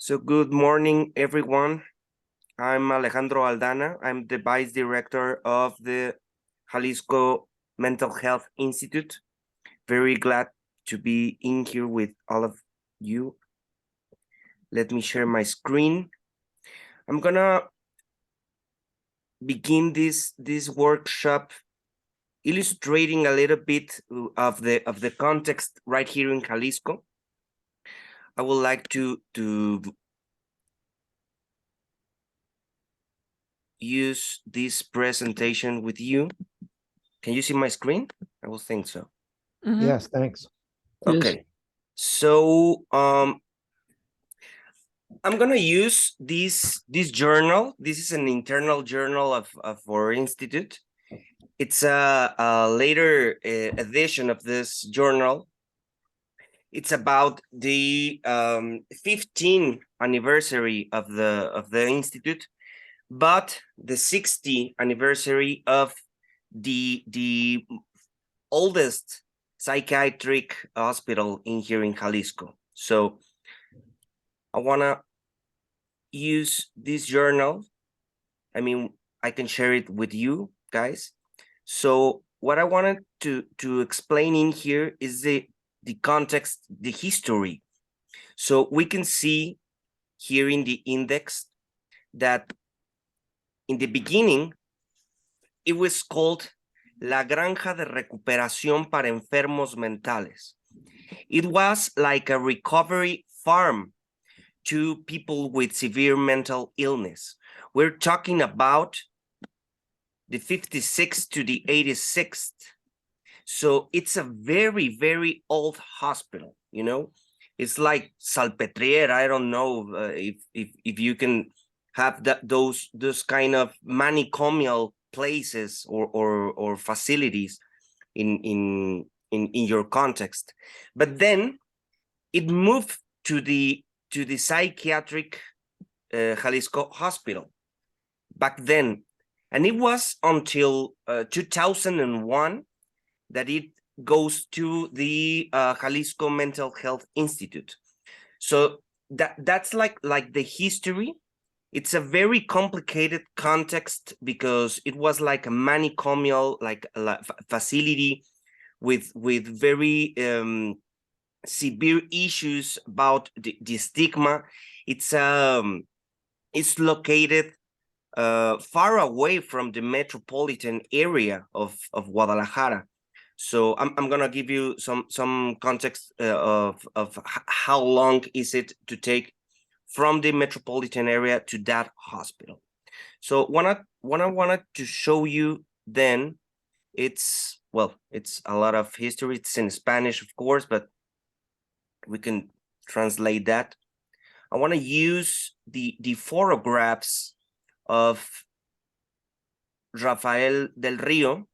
So good morning, everyone. I'm Alejandro Aldana. I'm the Vice Director of the Jalisco Mental Health Institute. Very glad to be in here with all of you. Let me share my screen. I'm gonna begin this workshop illustrating a little bit of the context right here in Jalisco. I would like to use this presentation with you. Can you see my screen? I will think so. Yes, thanks. Okay. So I'm gonna use this journal. This is an internal journal of our institute. It's a later edition of this journal. It's about the 15th anniversary of the institute, but the 60th anniversary of the oldest psychiatric hospital in here in Jalisco. So I wanna use this journal. I mean, I can share it with you guys. So what I wanted to explain in here is the context, the history. So we can see here in the index that in the beginning, it was called La Granja de Recuperación para Enfermos Mentales. It was like a recovery farm to people with severe mental illness. We're talking about the 56th to the 86th. So it's a very, very old hospital, you know? It's like Salpetriere. I don't know if you can have those kind of manicomial places or facilities in your context. But then it moved to the psychiatric Jalisco hospital back then. And it was until 2001 that it goes to the Jalisco Mental Health Institute. So that's like the history. It's a very complicated context because it was like a manicomial facility with very severe issues about the stigma. It's located far away from the metropolitan area of Guadalajara. So I'm gonna give you some context of how long is it to take from the metropolitan area to that hospital. So what I wanted to show you then, it's a lot of history. It's in Spanish, of course, but we can translate that. I want to use the photographs of Rafael del Rio,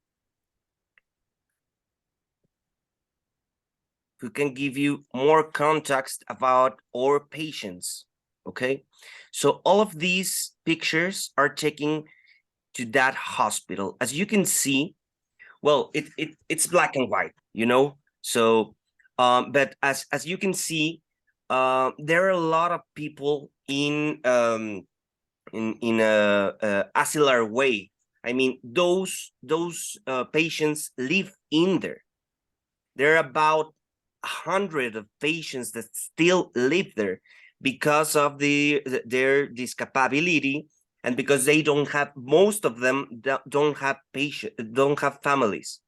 who can give you more context about our patients. Okay, so all of these pictures are taken to that hospital. As you can see, well, it's black and white, you know. So, but as you can see, there are a lot of people in a acellular way. I mean, those patients live in there. There are about 100 of patients that still live there because of their disability, and because they don't have, most of them don't have families.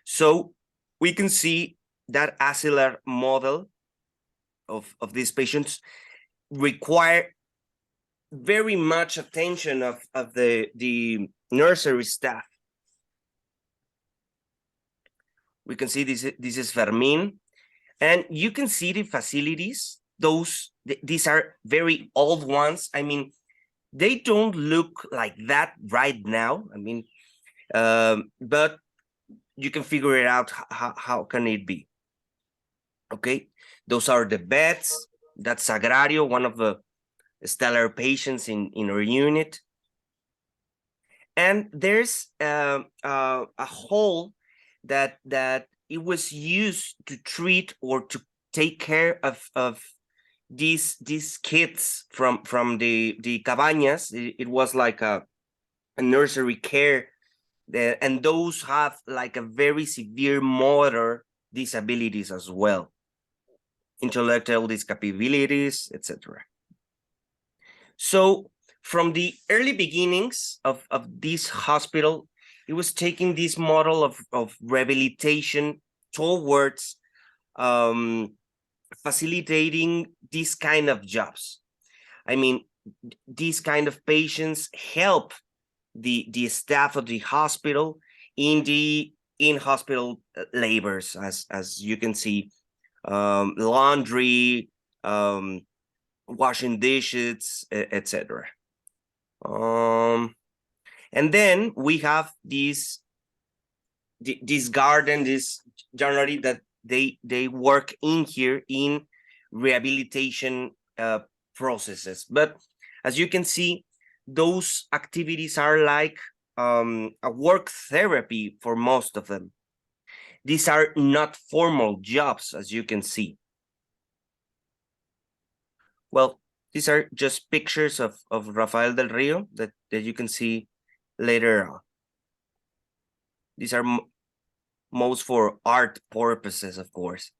So we can see that acellular model of these patients require very much attention of the nursery staff. We can see this is Fermin, and you can see the facilities. These are very old ones. I mean, they don't look like that right now. I mean, but you can figure it out. How can it be? Okay, those are the beds. That's Sagrario, one of the stellar patients in our unit. And there's a hole that it was used to treat or to take care of these kids from the cabañas. It was like a nursery care, and those have like a very severe motor disabilities as well, intellectual disabilities, etc. So from the early beginnings of this hospital, it was taking this model of rehabilitation towards facilitating this kind of jobs. I mean, these kind of patients help the staff of the hospital in the in-hospital labors, as you can see, laundry, washing dishes, etc. And then we have this garden, this January, that they work in here in rehabilitation processes. But as you can see, those activities are like a work therapy for most of them. These are not formal jobs, as you can see. Well, these are just pictures of Rafael del Rio that you can see later on. These are most for art purposes, of course.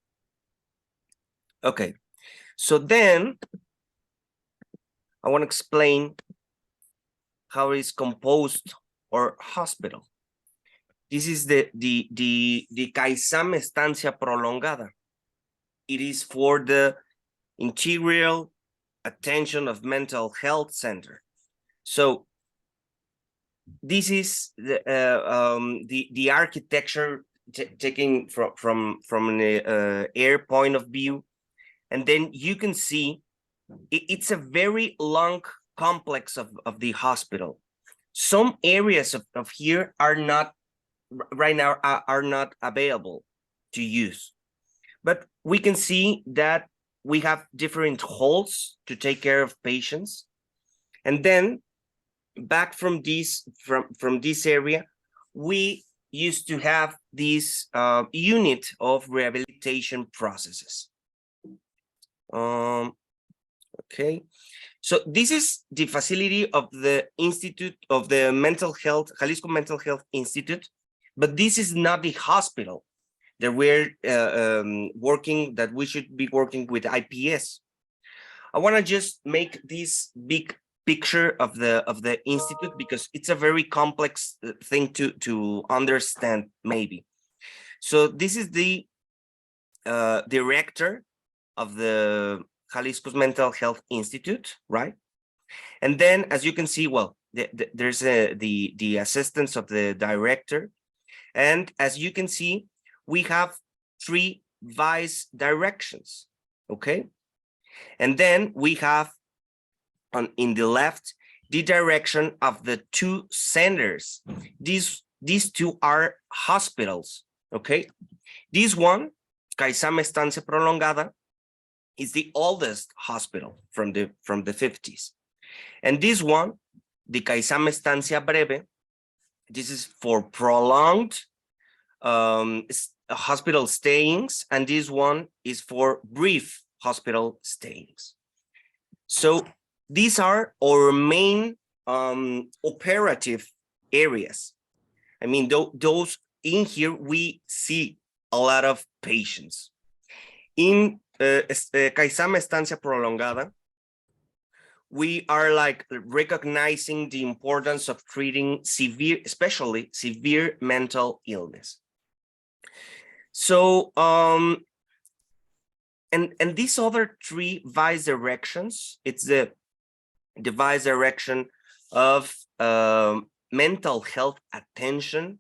Okay, so then I want to explain how it is composed our hospital. This is the CAISAM Estancia Prolongada. It is for the Integral Attention of Mental Health Center. So this is the architecture taking from an air point of view, and then you can see it's a very long complex of the hospital. Some areas of here are not right now are not available to use, but we can see that we have different halls to take care of patients, and then back from this area, we used to have this unit of rehabilitation processes. Okay, so this is the facility of the Institute of the Mental Health, Jalisco Mental Health Institute, but this is not the hospital that we're working, that we should be working with IPS. I want to just make this big picture of the institute because it's a very complex thing to understand, maybe. So this is the director of the Jalisco's Mental Health Institute, right? And then, as you can see, well, there's the assistants of the director, and as you can see, we have 3 vice directions, okay? And then we have in the left the direction of the 2 centers. These 2 are hospitals, okay? This one, CAISAM Estancia Prolongada, is the oldest hospital from the 50s. And this one, the CAISAM Estancia Breve, this is for prolonged hospital stayings, and this one is for brief hospital stayings. So these are our main operative areas. I mean, those in here, we see a lot of patients. In CAISAM Estancia Prolongada, we are like recognizing the importance of treating severe, especially severe mental illness. So, and these other 3 vice directions, it's the vice direction of mental health attention,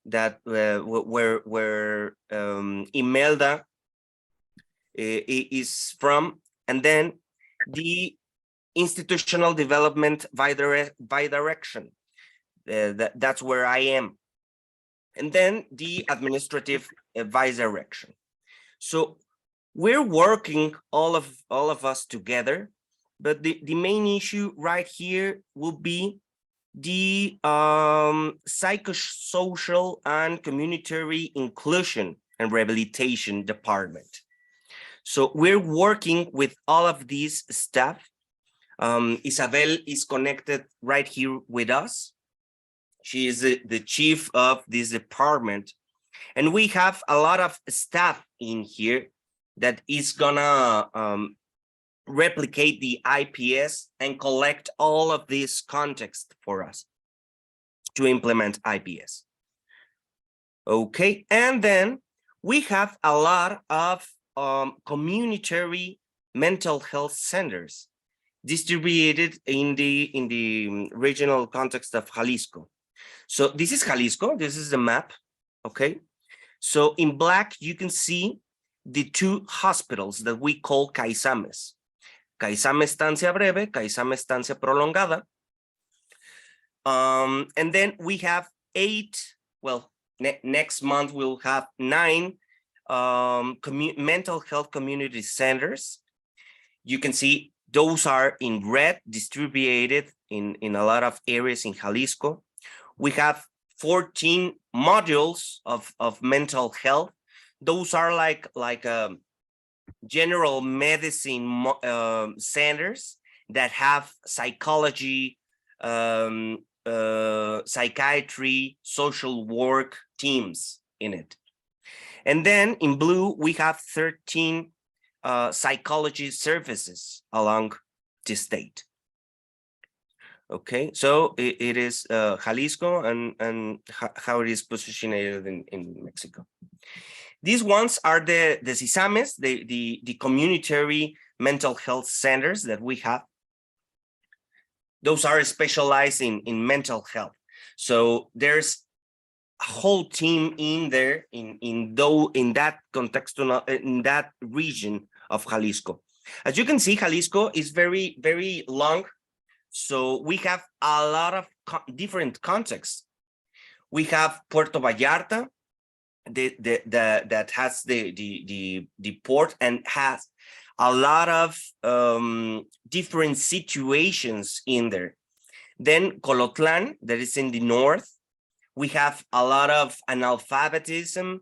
that where Imelda is from, and then the institutional development by direction, that's where I am, and then the administrative vice direction. So we're working all of us together, but the main issue right here will be the psychosocial and community inclusion and rehabilitation department. So we're working with all of these staff. Isabel is connected right here with us. She is the chief of this department. And we have a lot of staff in here that is gonna replicate the IPS and collect all of this context for us to implement IPS. Okay, and then we have a lot of community mental health centers distributed in the regional context of Jalisco. So this is Jalisco, this is the map, okay? So in black, you can see the two hospitals that we call CAISAMES. CAISAME Estancia Breve, CAISAME Estancia Prolongada. And then we have 8, well, next month we'll have 9 mental health community centers. You can see those are in red, distributed in a lot of areas in Jalisco. We have 14 modules of mental health. Those are like general medicine centers that have psychology, psychiatry, social work teams in it. And then in blue, we have 13 psychology services along the state. Okay, so it is Jalisco and how it is positioned in Mexico. These ones are the CISAMES, the community mental health centers that we have. Those are specialized in mental health. So there's a whole team in there in that context, in that region of Jalisco. As you can see, Jalisco is very, very long. So we have a lot of different contexts. We have Puerto Vallarta, that has the port and has a lot of different situations in there. Then Colotlan, that is in the north. We have a lot of analphabetism.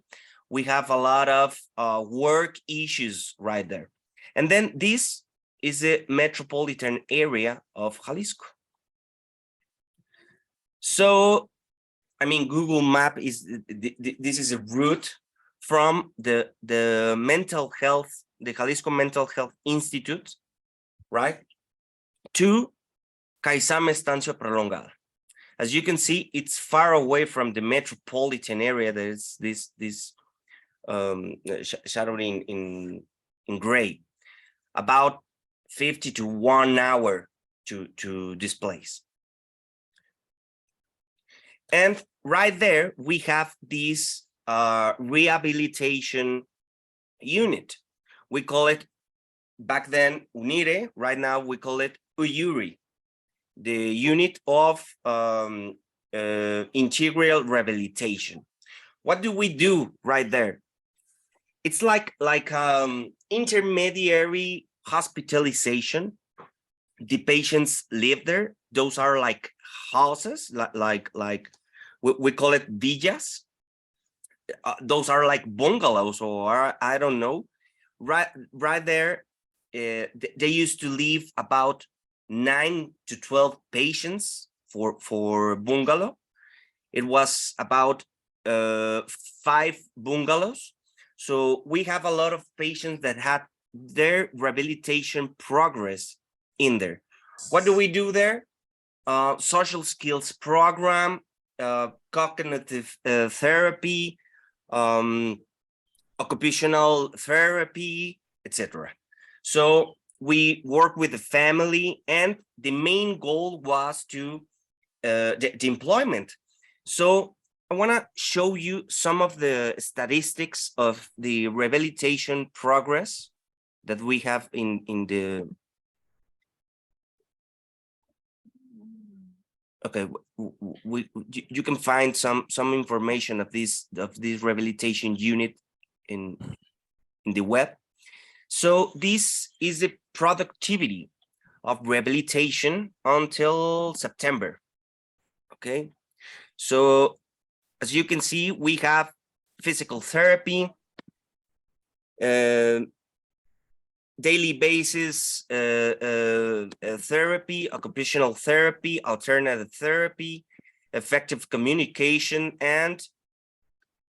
We have a lot of work issues right there. And then this is the metropolitan area of Jalisco. So, I mean, Google Map is, this is a route from the mental health, the Jalisco Mental Health Institute, right, to CAISAME Estancia Prolongada. As you can see, it's far away from the metropolitan area. There's this shadowed in gray, about 50 to 1 hour to this place. And right there, we have this rehabilitation unit. We call it, back then, UNIRE. Right now, we call it UYURI, the unit of integral rehabilitation. What do we do right there? It's like intermediary hospitalization. The patients live there. Those are like houses, like we call it villas. Those are like bungalows, or I don't know. Right there, they used to live about 9 to 12 patients for bungalow. It was about 5 bungalows. So we have a lot of patients that had their rehabilitation progress in there. What do we do there? Social skills program, cognitive therapy, occupational therapy, etc. So we work with the family, and the main goal was to the employment. So I want to show you some of the statistics of the rehabilitation progress that we have in the. Okay, you can find some information of this rehabilitation unit in the web. So this is the productivity of rehabilitation until September. Okay, so as you can see, we have physical therapy, daily basis therapy, occupational therapy, alternative therapy, effective communication, and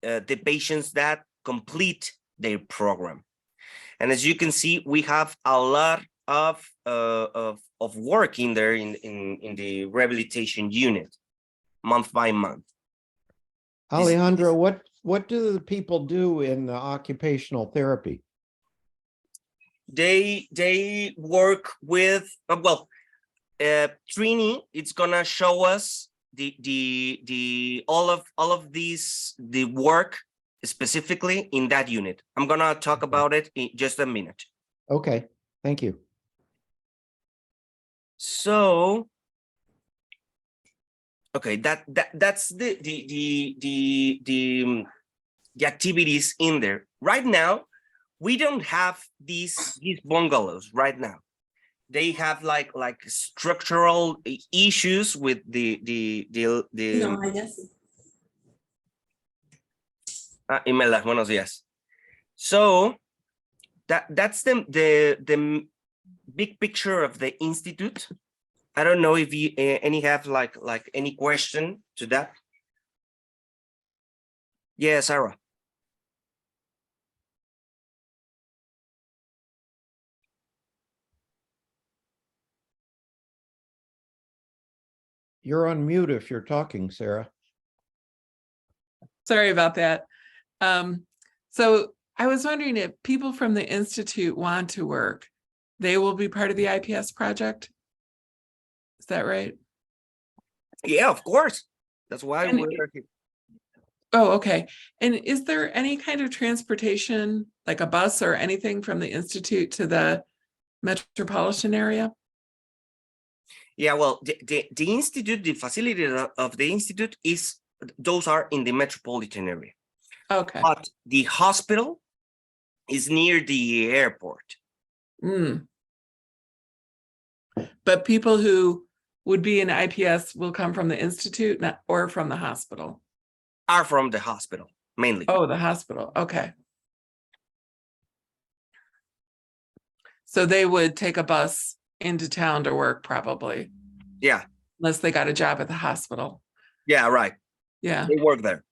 the patients that complete their program. And as you can see, we have a lot of work in there in the rehabilitation unit, month by month. Alejandro, what do the people do in the occupational therapy? They work with Trini. It's gonna show us all of these, the work specifically in that unit. I'm gonna talk about it in just a minute. Okay, thank you. So, okay, that's the activities in there. Right now, we don't have these bungalows right now. They have like structural issues with the No, I guess. Imelda, buenos días. So that's the big picture of the institute. I don't know if you any have like any question to that. Yeah, Sarah. You're on mute if you're talking, Sarah. Sorry about that. So I was wondering if people from the Institute want to work, they will be part of the IPS project? Is that right? Yeah, of course. That's why we're here. Oh, okay. And is there any kind of transportation, like a bus or anything from the Institute to the metropolitan area? Yeah, well, the institute, the facility of the institute those are in the metropolitan area. Okay. But the hospital is near the airport. But people who would be in IPS will come from the Institute or from the hospital? Are from the hospital, mainly. Oh, the hospital. Okay. So they would take a bus into town to work probably. Yeah. Unless they got a job at the hospital. Yeah, right. Yeah. They work there.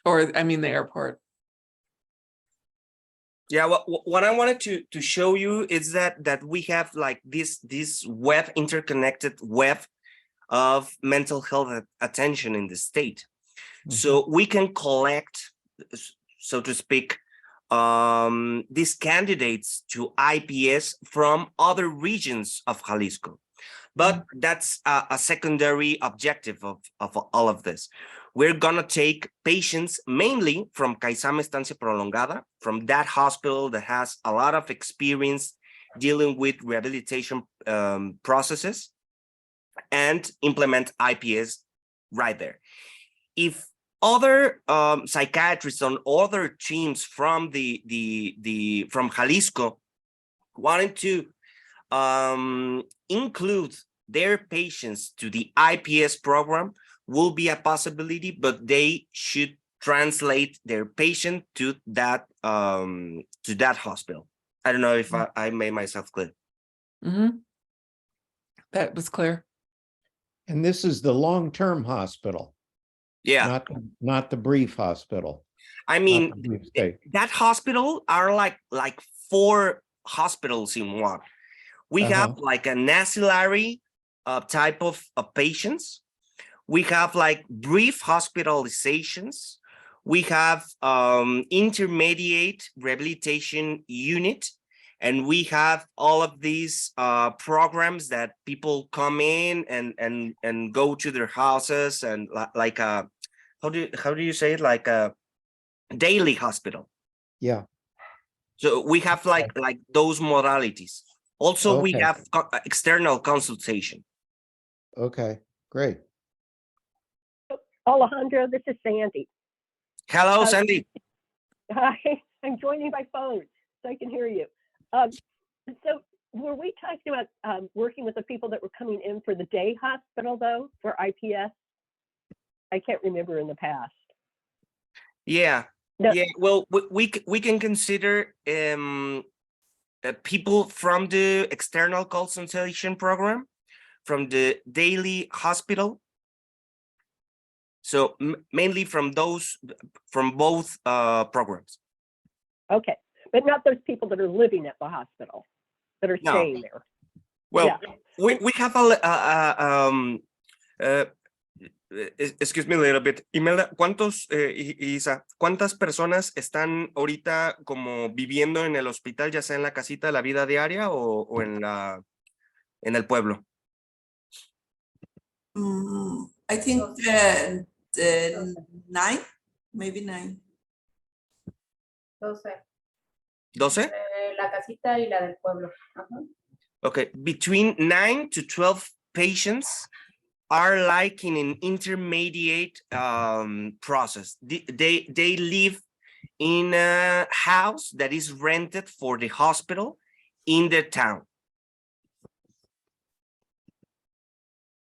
Or, I mean, the airport. Yeah, what I wanted to show you is that we have like this web, interconnected web of mental health attention in the state. So we can collect, so to speak, these candidates to IPS from other regions of Jalisco. But that's a secondary objective of all of this. We're gonna take patients mainly from Caizame Estancia Prolongada, from that hospital that has a lot of experience dealing with rehabilitation processes, and implement IPS right there. If other psychiatrists on other teams from from Jalisco wanted to include their patients to the IPS program, will be a possibility, but they should translate their patient to that hospital. I don't know if I made myself clear. That was clear. And this is the long-term hospital. Yeah. Not the brief hospital. I mean, that hospital are like 4 hospitals in one. We have like an ancillary type of patients. We have like brief hospitalizations. We have intermediate rehabilitation unit, and we have all of these programs that people come in and go to their houses, and like a how do you say it, like a daily hospital. Yeah. So we have like those modalities. Also, we have external consultation. Okay, great. Alejandro, this is Sandy. Hello, Sandy. Hi, I'm joining by phone so I can hear you. So were we talking about working with the people that were coming in for the day hospital, though, for IPS? I can't remember in the past. Yeah. No. Yeah, well, we can consider people from the external consultation program, from the daily hospital. So mainly from both programs. Okay, but not those people that are living at the hospital, that are No. staying there. Well, Yeah. we have excuse me a little bit. Imelda, Isa, ¿cuántas personas están ahorita como viviendo en el hospital, ya sea en la casita de la vida diaria o en el pueblo? I think 9, maybe 9. 12. 12? La casita y la del pueblo. Ajá. Okay, between 9 to 12 patients are like in an intermediate process. They live in a house that is rented for the hospital in the town.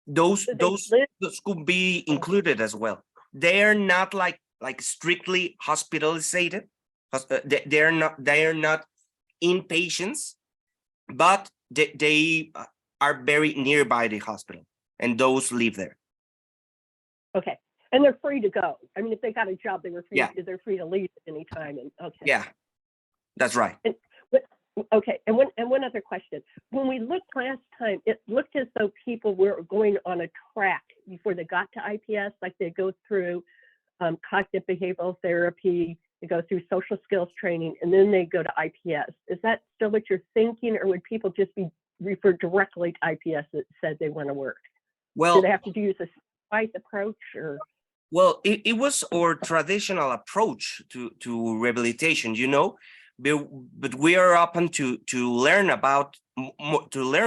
Those So they live- could be included as well. They are not like strictly hospitalized. They are not inpatients, but they are very nearby the hospital, and those live there. Okay, and they're free to go. I mean, if they got a job, they're free to leave at any time. And okay. Yeah, that's right. Okay, and one other question. When we looked last time, it looked as though people were going on a track before they got to IPS, like they go through cognitive behavioral therapy, they go through social skills training, and then they go to IPS. Is that still what you're thinking, or would people just be referred directly to IPS that said they want to work? Well, do they have to use a stepwise approach, or? Well, it was our traditional approach to rehabilitation, you know, but we are open to learn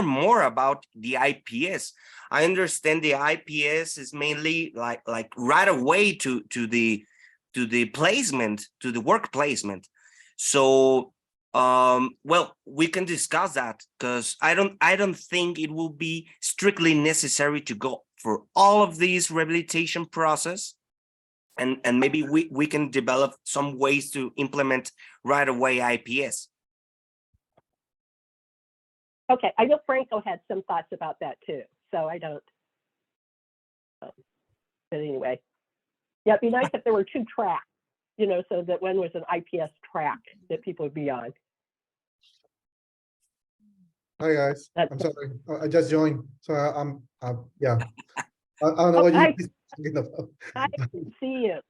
more about the IPS. I understand the IPS is mainly like right away to the placement, to the work placement. So well, we can discuss that, because I don't think it will be strictly necessary to go for all of these rehabilitation process, and maybe we can develop some ways to implement right away IPS. Okay, I know Franco had some thoughts about that too, so I don't. But anyway, yeah, it'd be nice if there were 2 tracks, you know, so that one was an IPS track that people would be on. Hi guys, That's- I'm sorry, I just joined, so I'm yeah. I don't know what hi. you're talking about. I can see you.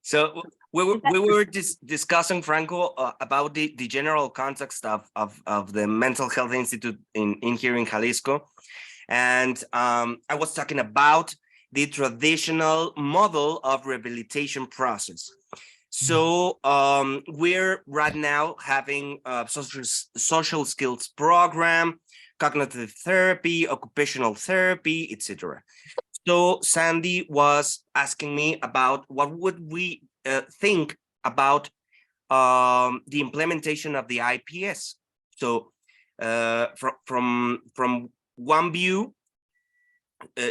So we were discussing, Franco, about the general context of the Mental Health Institute in here in Jalisco, and I was talking about the traditional model of rehabilitation process. So we're right now having a social skills program, cognitive therapy, occupational therapy, etc. So Sandy was asking me about what would we think about the implementation of the IPS. So from one view,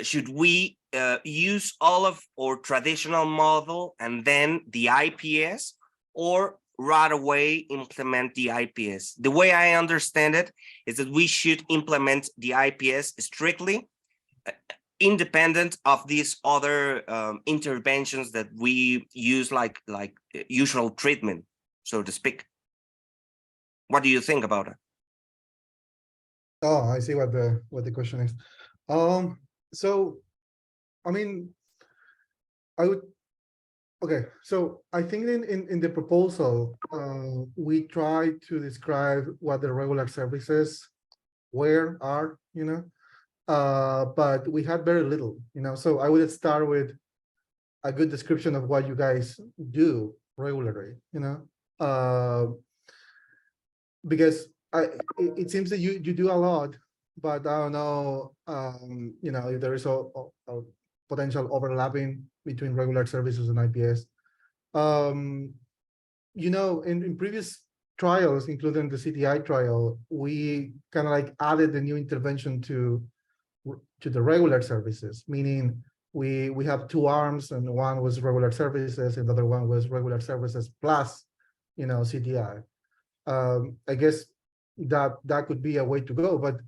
should we use all of our traditional model and then the IPS, or right away implement the IPS? The way I understand it is that we should implement the IPS strictly independent of these other interventions that we use, like usual treatment, so to speak. What do you think about it? Oh, I see what the question is. So, I mean, okay, so I think in the proposal, we try to describe what the regular services are, you know, but we had very little, you know, so I would start with a good description of what you guys do regularly, you know, because it seems that you do a lot, but I don't know, you know, if there is a potential overlapping between regular services and IPS. You know, in previous trials, including the CTI trial, we kind of like added the new intervention to the regular services, meaning we have 2 arms, and one was regular services and the other one was regular services plus CTI. I guess that could be a way to go, but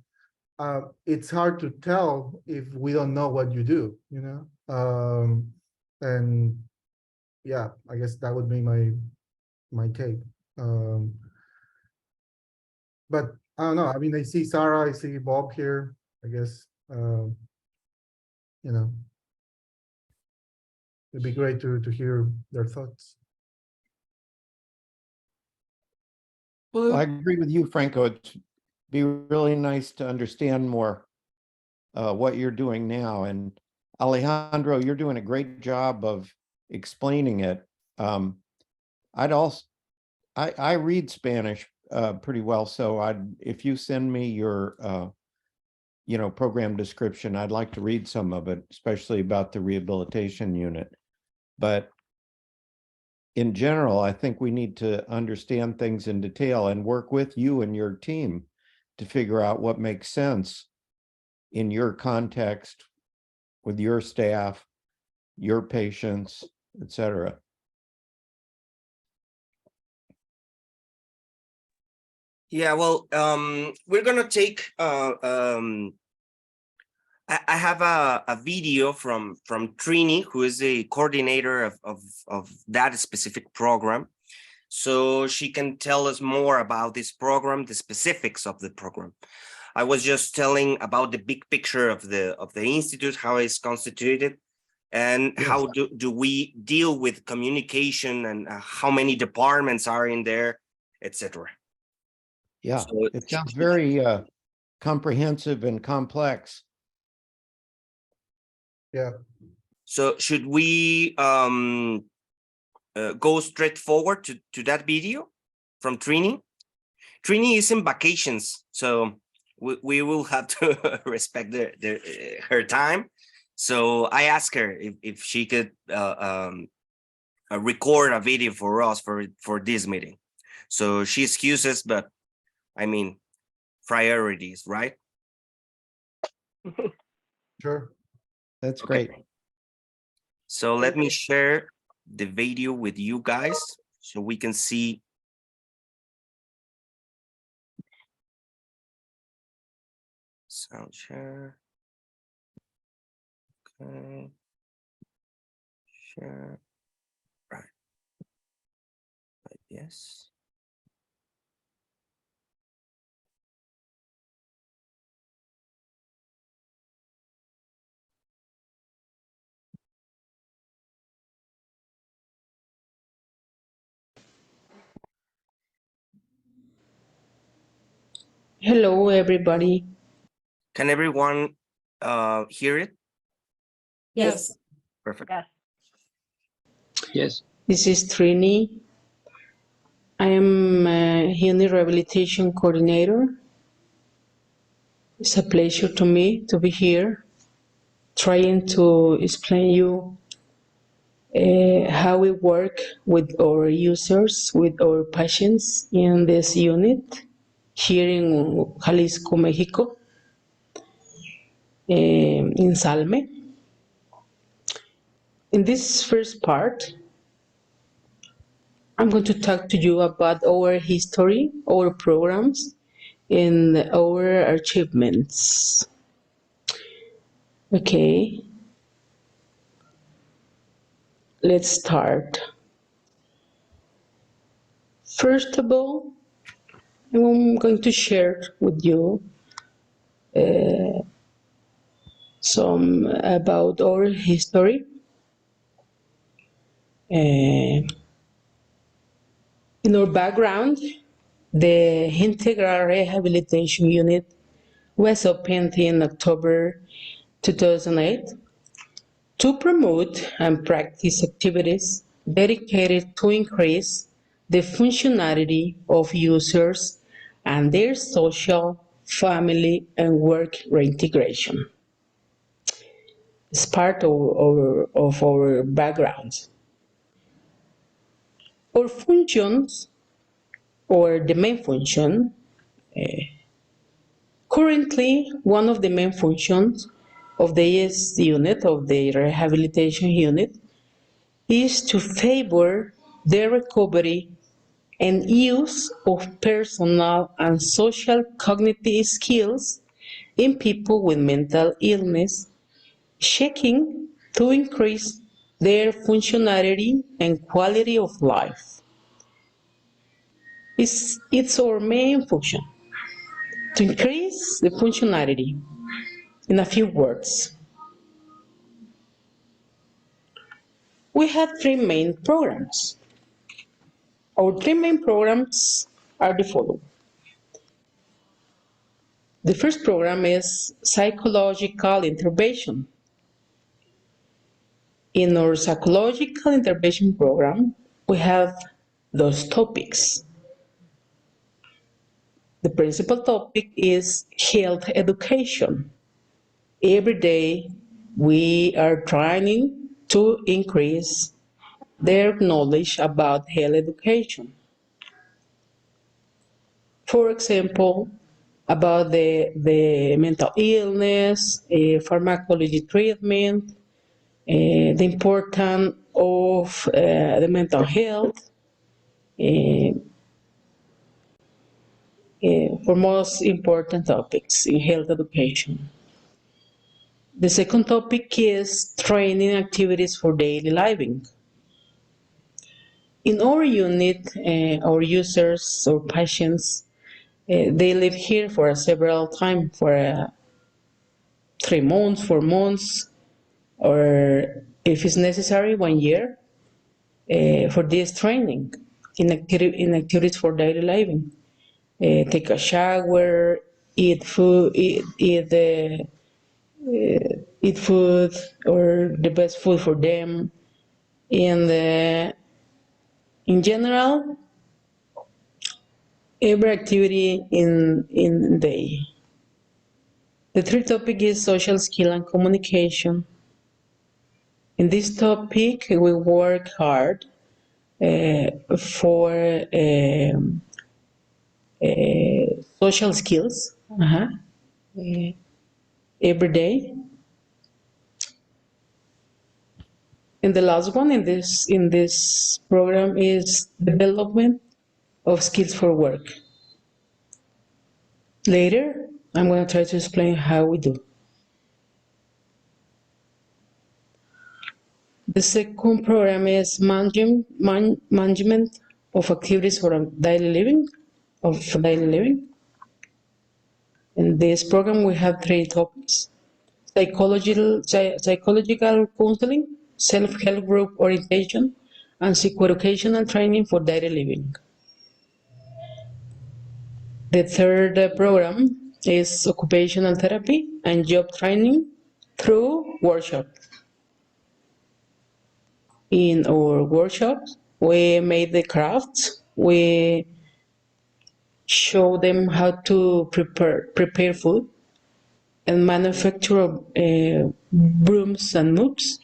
it's hard to tell if we don't know what you do, and yeah, I guess that would be my take. But I don't know. I mean, I see Sarah, I see Bob here. I guess it'd be great to hear their thoughts. I Well, agree with you, Franco. It'd be really nice to understand more what you're doing now. And Alejandro, you're doing a great job of explaining it. I read Spanish pretty well, so if you send me your program description, I'd like to read some of it, especially about the rehabilitation unit. But in general, I think we need to understand things in detail and work with you and your team to figure out what makes sense in your context, with your staff, your patients, etc. Yeah, well, we're gonna take I have a video from Trini, who is the coordinator of that specific program. So she can tell us more about this program, the specifics of the program. I was just telling about the big picture of the institute, how it's constituted, and Yes. how do we deal with communication, and how many departments are in there, etc. Yeah, So it sounds very comprehensive and complex. Yeah. So should we go straight forward to that video from Trini? Trini is in vacations, so we will have to respect her time. So I asked her if she could record a video for us for this meeting. So she excuses, but I mean, priorities, right? Sure. That's Okay. great. So let me share the video with you guys so we can see. Sound share. Okay. Share. Right. Yes. Hello, everybody. Can everyone hear it? yes. Perfect. Yes. Yes. This is Trini. I am a Unit Rehabilitation Coordinator. It's a pleasure to me to be here, trying to explain you how we work with our users, with our patients in this unit here in Jalisco, Mexico, in Salme. In this first part, I'm going to talk to you about our history, our programs, and our achievements. Okay, let's start. First of all, I'm going to share with you some about our history. In our background, the Integral Rehabilitation Unit was opened in October 2008 to promote and practice activities dedicated to increase the functionality of users and their social, family, and work reintegration. It's part of our background. Our functions, or the main function, currently one of the main functions of the ES unit, of the rehabilitation unit, is to favor the recovery and use of personal and social cognitive skills in people with mental illness, checking to increase their functionality and quality of life. It's our main function, to increase the functionality. In a few words, we have three main programs. Our three main programs are the following. The first program is psychological intervention. In our psychological intervention program, we have those topics. The principal topic is health education. Every day, we are trying to increase their knowledge about health education. For example, about the mental illness, pharmacology treatment, the importance of the mental health, for most important topics in health education. The second topic is training activities for daily living. In our unit, our users or patients, they live here for several time, for 3 months, 4 months, or if it's necessary, 1 year, for this training in activities for daily living. Take a shower, eat food, eat food, or the best food for them. And in general, every activity in day. The third topic is social skill and communication. In this topic, we work hard for social skills every day. And the last one in this program is development of skills for work. Later, I'm going to try to explain how we do. The second program is management of activities for daily living. In this program, we have 3 topics: psychological counseling, self-help group orientation, and psychoeducational training for daily living. The third program is occupational therapy and job training through workshops. In our workshops, we made the crafts. We show them how to prepare food and manufacture brooms and mops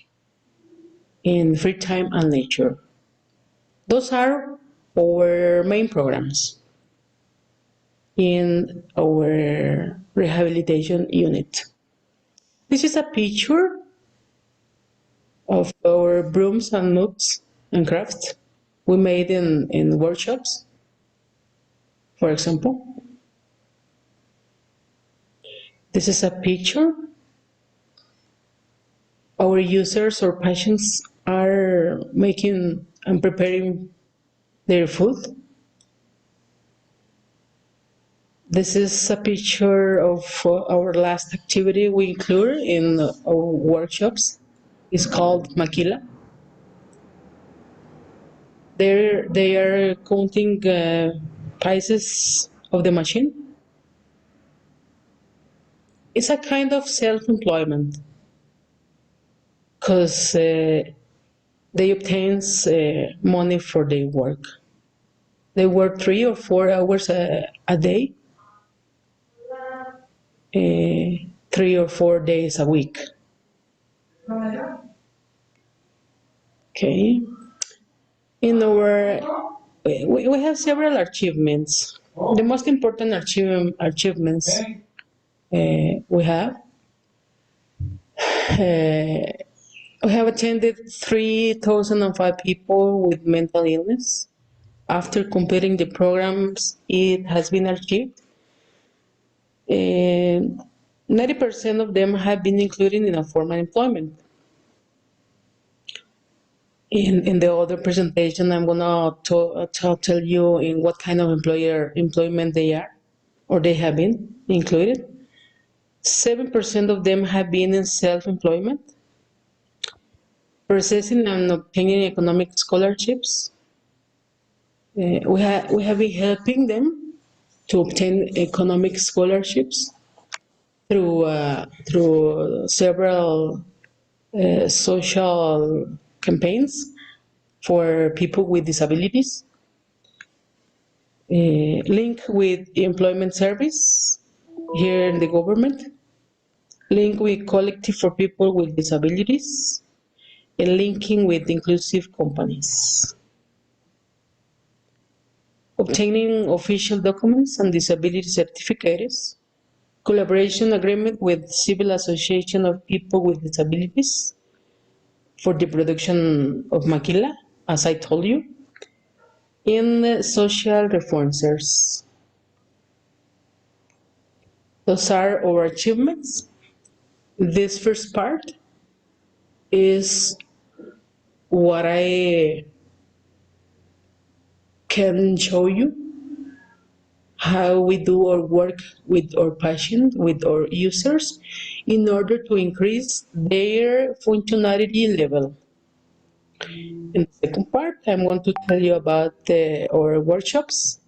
in free time and leisure. Those are our main programs in our rehabilitation unit. This is a picture of our brooms and mops and crafts we made in workshops, for example. This is a picture. Our users or patients are making and preparing their food. This is a picture of our last activity we include in our workshops. It's called Maquila. They are counting pieces of the machine. It's a kind of self-employment because they obtain money for their work. They work 3 or 4 hours a day, 3 or 4 days a week. Okay. In our, we have several achievements. The most important achievements we have attended 3,005 people with mental illness. after completing the programs it has been achieved. 90% of them have been included in a formal employment. In the other presentation, I'm gonna tell you in what kind of employment they are, or they have been included. 7% of them have been in self-employment, processing and obtaining economic scholarships. We have been helping them to obtain economic scholarships through several social campaigns for people with disabilities. Link with employment service here in the government, link with collective for people with disabilities, and linking with inclusive companies. Obtaining official documents and disability certificates, collaboration agreement with Civil Association of People with Disabilities for the production of maquila, as I told you, in social reformers. Those are our achievements. This first part is what I can show you, how we do our work with our patients, with our users, in order to increase their functionality level. In the second part, I'm going to tell you about our workshops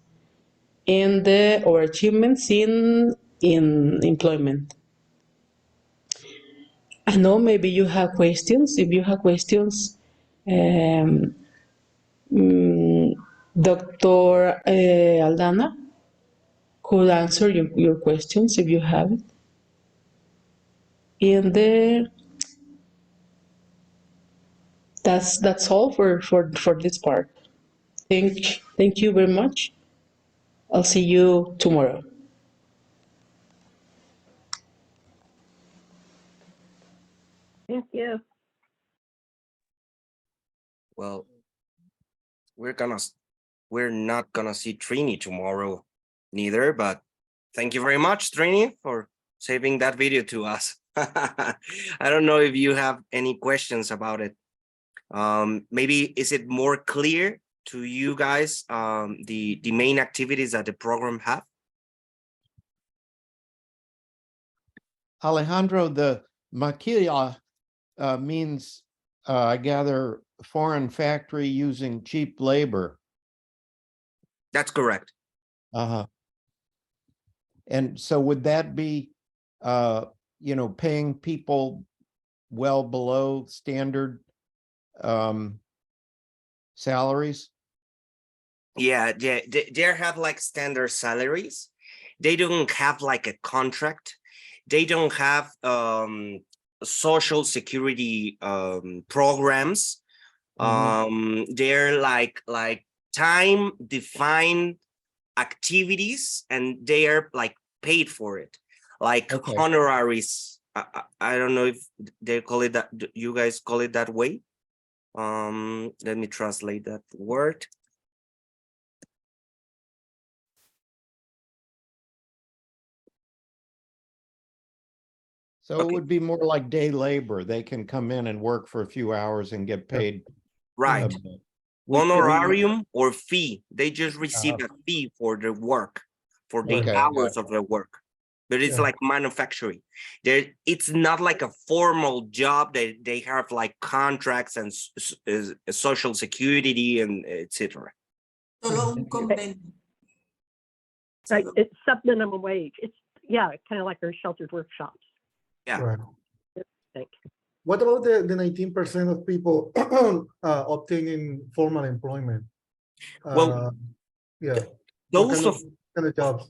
and our achievements in employment. I know maybe you have questions. If you have questions, Dr. Aldana could answer your questions if you have it. And that's all for this part. Thank you very much. I'll see you tomorrow. Thank you. Well, we're not gonna see Trini tomorrow neither, but thank you very much, Trini, for saving that video to us. I don't know if you have any questions about it. Maybe is it more clear to you guys, the main activities that the program have? Alejandro, the maquila means, I gather, foreign factory using cheap labor. That's correct. Uh-huh. And so would that be, paying people well below standard salaries? Yeah, they have like standard salaries. They don't have like a contract. They don't have social security programs. They're like time defined activities, and they are like paid for it, like Okay. honoraries. I don't know if they call it that. You guys call it that way? Let me translate that word. So it would be more like day labor. They can come in and work for a few hours and get paid. Right. Honorarium or fee. They just receive a fee for their work, for the hours of their work. But it's like manufacturing. It's not like a formal job. They have like contracts and social security and etc. Solo un convenio. Right, it's sub minimum wage. It's kind of like our sheltered workshops. Yeah. Right. Think. What about the 19% of people obtaining formal employment? Well, yeah. Those kind of jobs?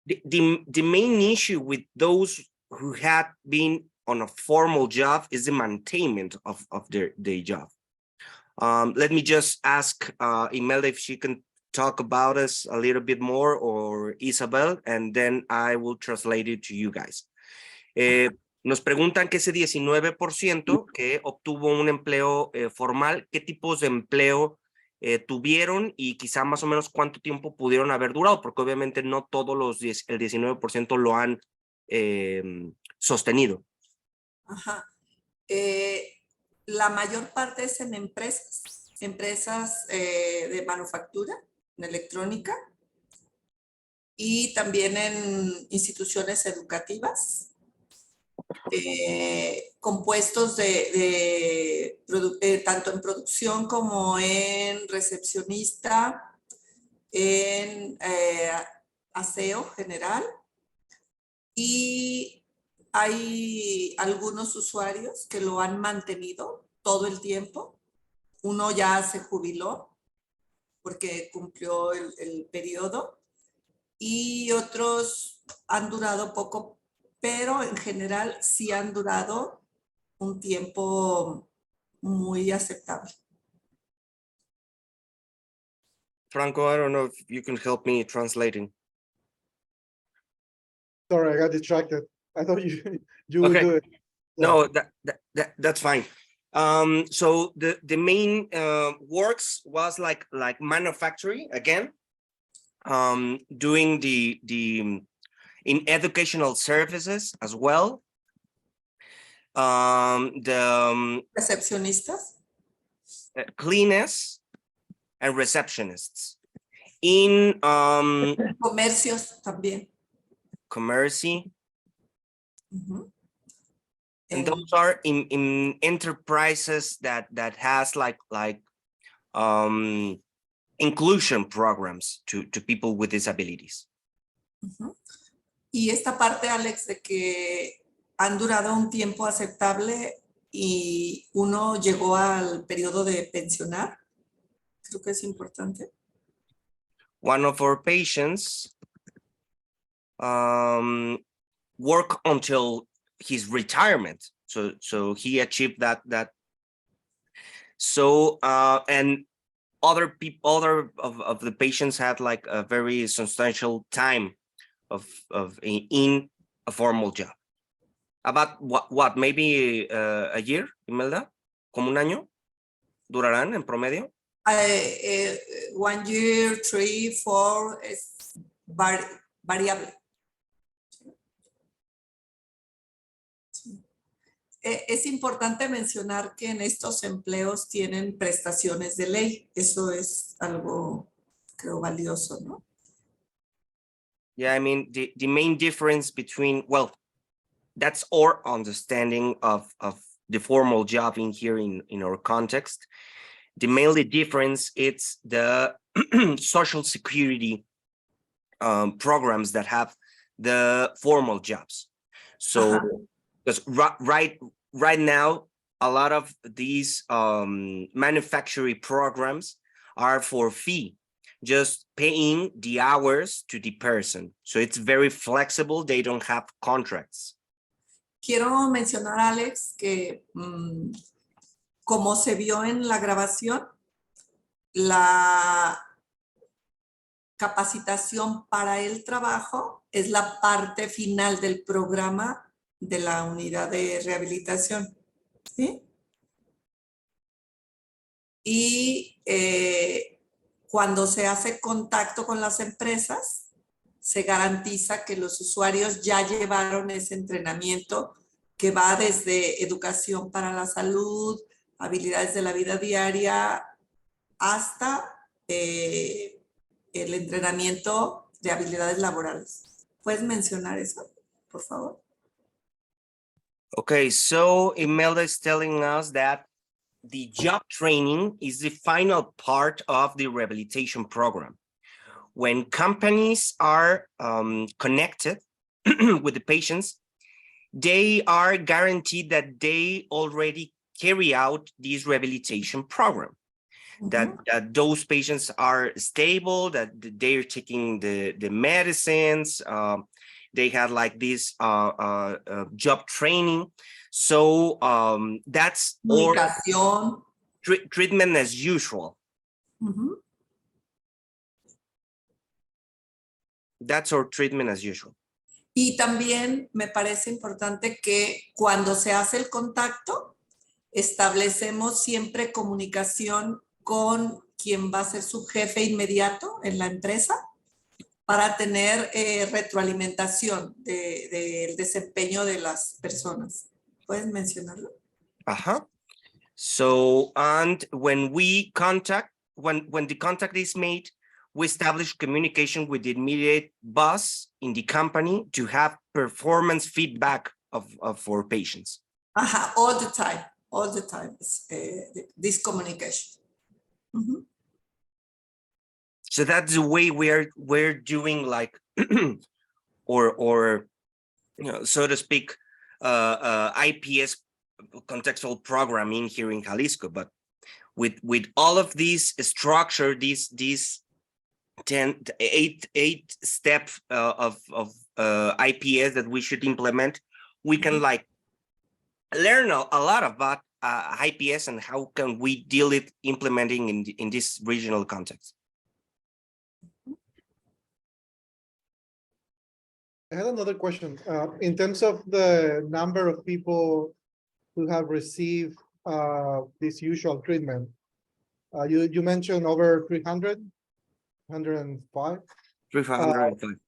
The main issue with those who had been on a formal job is the maintainment of their job. Let me just ask Imelda if she can talk about us a little bit more, or Isabel, and then I will translate it to you guys. Nos preguntan que ese 19% que obtuvo un empleo formal, ¿qué tipos de empleo tuvieron y quizá más o menos cuánto tiempo pudieron haber durado, porque obviamente no todos el 19% lo han sostenido. Ajá. La mayor parte es en empresas de manufactura, en electrónica, y también en instituciones educativas, con puestos tanto en producción como en recepcionista, en aseo general, y hay algunos usuarios que lo han mantenido todo el tiempo. Uno ya se jubiló porque cumplió el periodo y otros han durado poco, pero en general sí han durado un tiempo muy aceptable. Franco, I don't know if you can help me translating. Sorry, I got distracted. I thought you would Okay. do it. No, that's fine. So the main works was like manufacturing again, doing the in educational services as well. The Recepcionistas. cleaners and receptionists in Comercios también. commerce. Uh-huh. And those are in enterprises that has like inclusion programs to people with disabilities. Uh-huh. Y esta parte, Alex, de que han durado un tiempo aceptable y uno llegó al periodo de pensionar, creo que es importante. One of our patients worked until his retirement, so he achieved that. So and other of the patients had like a very substantial time of in a formal job. About what maybe a year, Imelda? ¿Como un año? ¿Durarán en promedio? 1 year, 3, 4 es variable. Es importante mencionar que en estos empleos tienen prestaciones de ley. Eso es algo, creo, valioso, ¿no? Yeah, I mean, the main difference between, well, that's our understanding of the formal job in here in our context. The mainly difference, it's the social security programs that have the formal jobs. So because right now, a lot of these manufacturing programs are for fee, just paying the hours to the person. So it's very flexible. They don't have contracts. Quiero mencionar, Alex, que como se vio en la grabación, la capacitación para el trabajo es la parte final del programa de la unidad de rehabilitación. ¿Sí? Y cuando se hace contacto con las empresas, se garantiza que los usuarios ya llevaron ese entrenamiento que va desde educación para la salud, habilidades de la vida diaria, hasta el entrenamiento de habilidades laborales. ¿Puedes mencionar eso, por favor? Okay, so Imelda is telling us that the job training is the final part of the rehabilitation program. When companies are connected with the patients, they are guaranteed that they already carry out this rehabilitation program. That those patients are stable, that they're taking the medicines, they had like this job training. So that's Comunicación. Treatment as usual. That's our treatment as usual. Y también me parece importante que cuando se hace el contacto, establecemos siempre comunicación con quien va a ser su jefe inmediato en la empresa para tener retroalimentación del desempeño de las personas. ¿Puedes mencionarlo? So, and when we contact, when the contact is made, we establish communication with the immediate boss in the company to have performance feedback for patients. All the time, this communication. So that's the way we're doing, like, or you know, so to speak, IPS contextual programming here in Jalisco. But with all of these structure, these 8 steps of IPS that we should implement, we can like learn a lot about IPS and how can we deal it implementing in this regional context. I had another question. In terms of the number of people who have received this usual treatment, you mentioned over 300, 105? 305.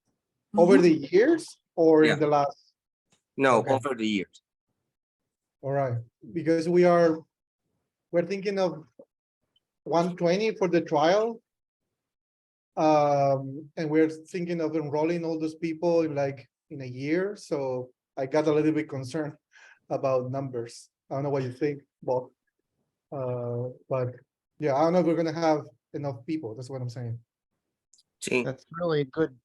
Over the years or Yeah. in the last? No, Okay. over the years. All right, because we're thinking of 120 for the trial. And we're thinking of enrolling all those people in a year. So I got a little bit concerned about numbers. I don't know what you think, Bob. But yeah, I don't know if we're gonna have enough people. That's what I'm saying. Sí. That's really a good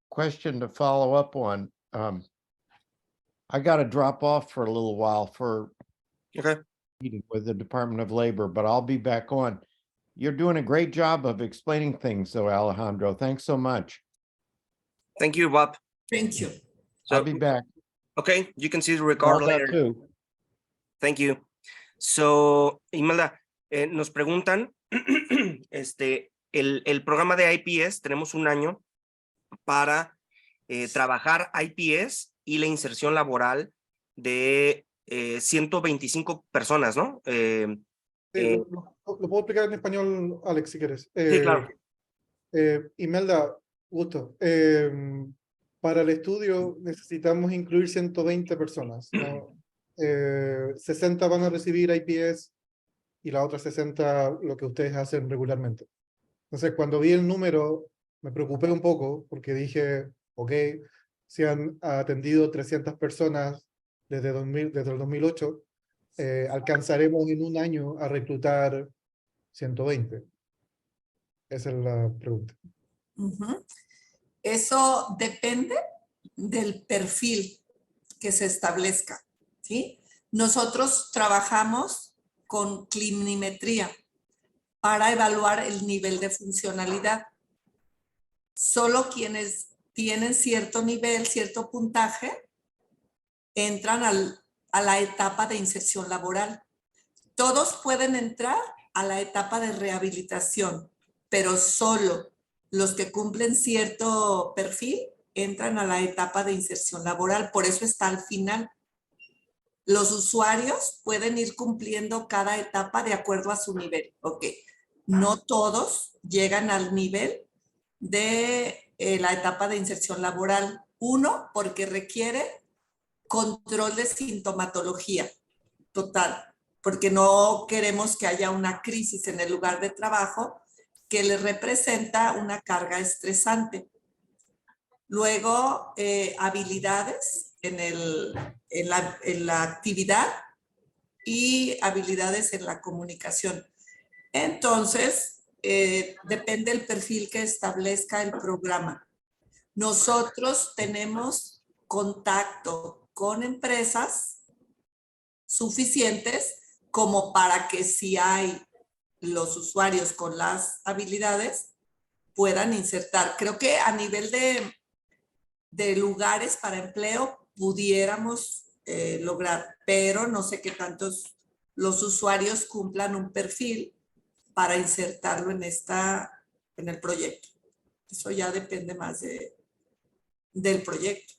question to follow up on. I got to drop off for a little while for Okay. meeting with the Department of Labor, but I'll be back on. You're doing a great job of explaining things, though, Alejandro. Thanks so much. Thank you, Bob. Thank you. So, I'll be back. okay, you can see the record Marta, later. too. Thank you. So, Imelda, nos preguntan, el programa de IPS, tenemos un año para trabajar IPS y la inserción laboral de 125 personas, ¿no? Lo puedo explicar en español, Alex, si quieres. Sí, claro. Imelda, gusto. Para el estudio necesitamos incluir 120 personas, ¿no? 60 van a recibir IPS y las otras 60 lo que ustedes hacen regularmente. Entonces, cuando vi el número, me preocupé un poco porque dije, ok, si han atendido 300 personas desde el 2008, alcanzaremos en un año a reclutar 120. Esa es la pregunta. Eso depende del perfil que se establezca, ¿sí? Nosotros trabajamos con clinimetría para evaluar el nivel de funcionalidad. Solo quienes tienen cierto nivel, cierto puntaje, entran a la etapa de inserción laboral. Todos pueden entrar a la etapa de rehabilitación, pero solo los que cumplen cierto perfil entran a la etapa de inserción laboral. Por eso está al final. Los usuarios pueden ir cumpliendo cada etapa de acuerdo a su nivel. Ok, no todos llegan al nivel de la etapa de inserción laboral. Uno, porque requiere control de sintomatología total, porque no queremos que haya una crisis en el lugar de trabajo que le representa una carga estresante. Luego, habilidades en la actividad y habilidades en la comunicación. Entonces, depende del perfil que establezca el programa. Nosotros tenemos contacto con empresas suficientes como para que si hay los usuarios con las habilidades puedan insertar. Creo que a nivel de lugares para empleo pudiéramos lograr, pero no sé qué tantos los usuarios cumplan un perfil para insertarlo en el proyecto. Eso ya depende más del proyecto.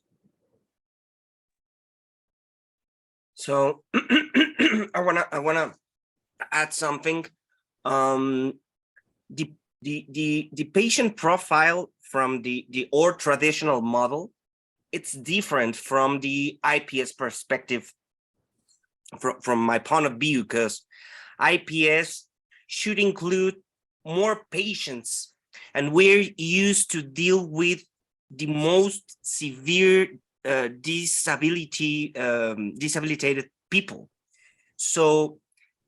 So I wanna add something. the patient profile from the old traditional model, it's different from the IPS perspective from my point of view, because IPS should include more patients, and we're used to deal with the most severe disabilitated people. So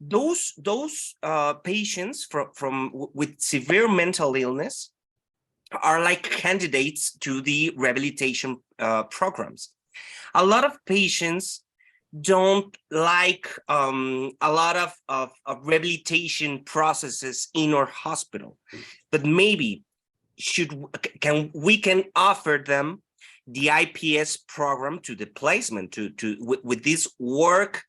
those patients with severe mental illness are like candidates to the rehabilitation programs. A lot of patients don't like a lot of rehabilitation processes in our hospital, but maybe we can offer them the IPS program to the placement with this work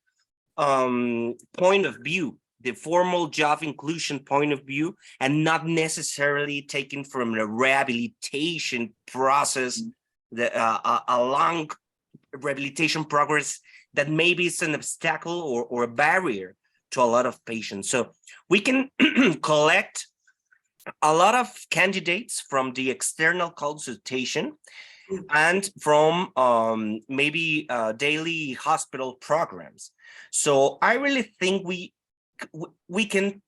point of view, the formal job inclusion point of view, and not necessarily taken from the rehabilitation process, a long rehabilitation progress that maybe is an obstacle or a barrier to a lot of patients. So we can collect a lot of candidates from the external consultation and from maybe daily hospital programs. So I really think we can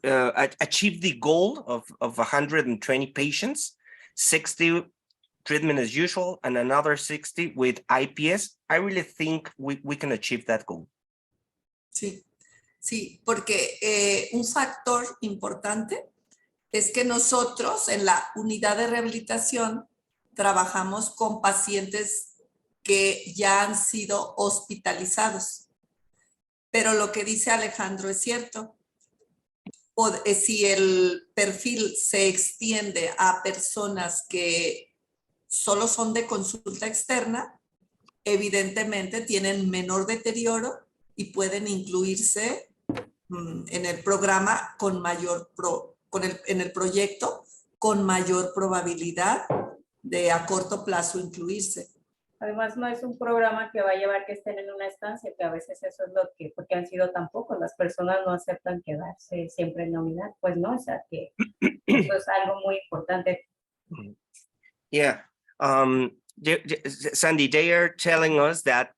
achieve the goal of 120 patients, 60 treatment as usual, and another 60 with IPS. I really think we can achieve that goal. Sí, sí, porque un factor importante es que nosotros en la unidad de rehabilitación trabajamos con pacientes que ya han sido hospitalizados. Pero lo que dice Alejandro es cierto. Si el perfil se extiende a personas que solo son de consulta externa, evidentemente tienen menor deterioro y pueden incluirse en el programa con mayor en el proyecto con mayor probabilidad de a corto plazo incluirse. Además, no es un programa que va a llevar que estén en una estancia, que a veces eso es lo que, porque han sido tan pocos, las personas no aceptan quedarse siempre en la unidad, pues no, o sea que eso es algo muy importante. Yeah, Sandy, they are telling us that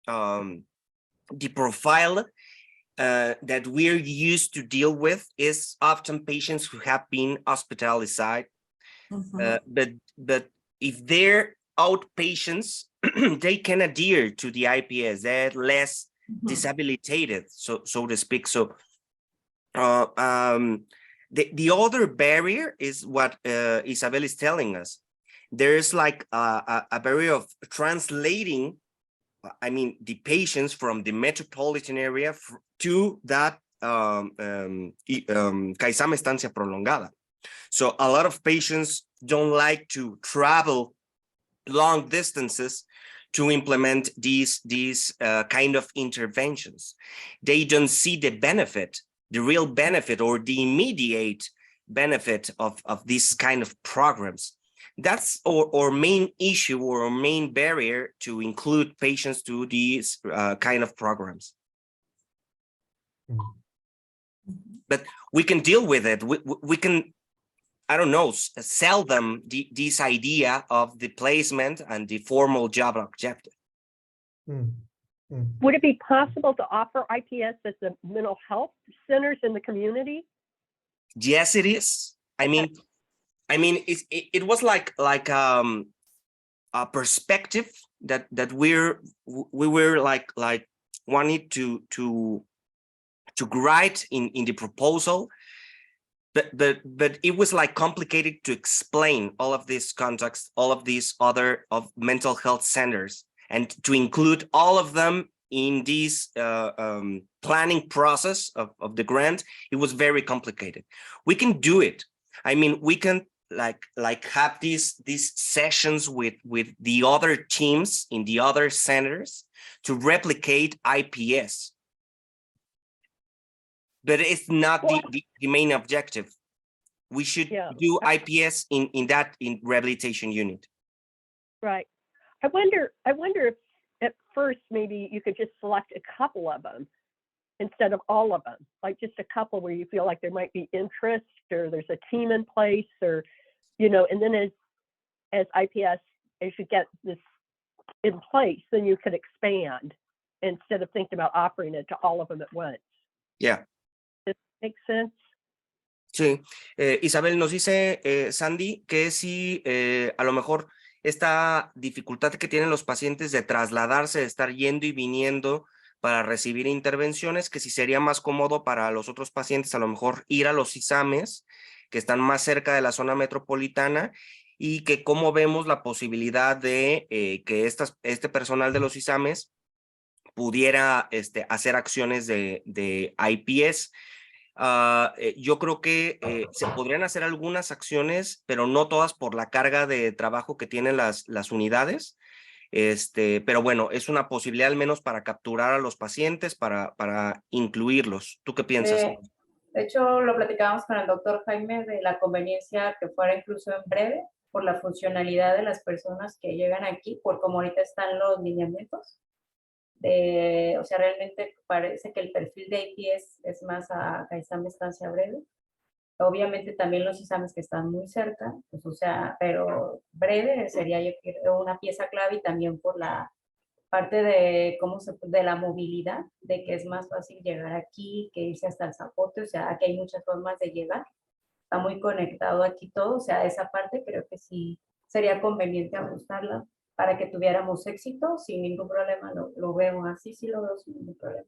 the profile that we're used to deal with is often patients who have been hospitalized, but if they're outpatients, they can adhere to the IPS. They're less disabilitated, so to speak. So the other barrier is what Isabel is telling us. There's like a barrier of translating, I mean, the patients from the metropolitan area to that CAISAM estancia prolongada. So a lot of patients don't like to travel long distances to implement these kind of interventions. They don't see the benefit, the real benefit or the immediate benefit of these kind of programs. That's our main issue or our main barrier to include patients to these kind of programs. But we can deal with it. We can, I don't know, sell them this idea of the placement and the formal job objective. Would it be possible to offer IPS at the mental health centers in the community? Yes, it is. I mean, it was like a perspective that we were like wanted to write in the proposal, but it was like complicated to explain all of these contexts, all of these other of mental health centers, and to include all of them in this planning process of the grant. It was very complicated. We can do it. I mean, we can like have these sessions with the other teams in the other centers to replicate IPS. But it's not the main objective. We should do IPS in rehabilitation unit. Right. I wonder if at first maybe you could just select a couple of them instead of all of them, like just a couple where you feel like there might be interest or there's a team in place or, and then as IPS, as you get this in place, then you could expand instead of thinking about offering it to all of them at once. Yeah. Does that make sense? Sí, Isabel nos dice, Sandy, que si a lo mejor esta dificultad que tienen los pacientes de trasladarse, de estar yendo y viniendo para recibir intervenciones, que si sería más cómodo para los otros pacientes a lo mejor ir a los ISAMES, que están más cerca de la zona metropolitana, y que cómo vemos la posibilidad de que este personal de los ISAMES pudiera hacer acciones de IPS. Yo creo que se podrían hacer algunas acciones, pero no todas por la carga de trabajo que tienen las unidades. Pero bueno, es una posibilidad al menos para capturar a los pacientes, para incluirlos. ¿Tú qué piensas? De hecho, lo platicábamos con el doctor Jaime de la conveniencia que fuera incluso en breve por la funcionalidad de las personas que llegan aquí, por cómo ahorita están los lineamientos. O sea, realmente parece que el perfil de IPS es más a examen de estancia breve. Obviamente también los exámenes que están muy cerca, pues, o sea, pero breve sería yo creo una pieza clave y también por la parte de de la movilidad, de que es más fácil llegar aquí que irse hasta el Zapote, o sea, aquí hay muchas formas de llegar, está muy conectado aquí todo, o sea, esa parte creo que sí sería conveniente ajustarla para que tuviéramos éxito sin ningún problema, lo veo así, sí lo veo sin ningún problema.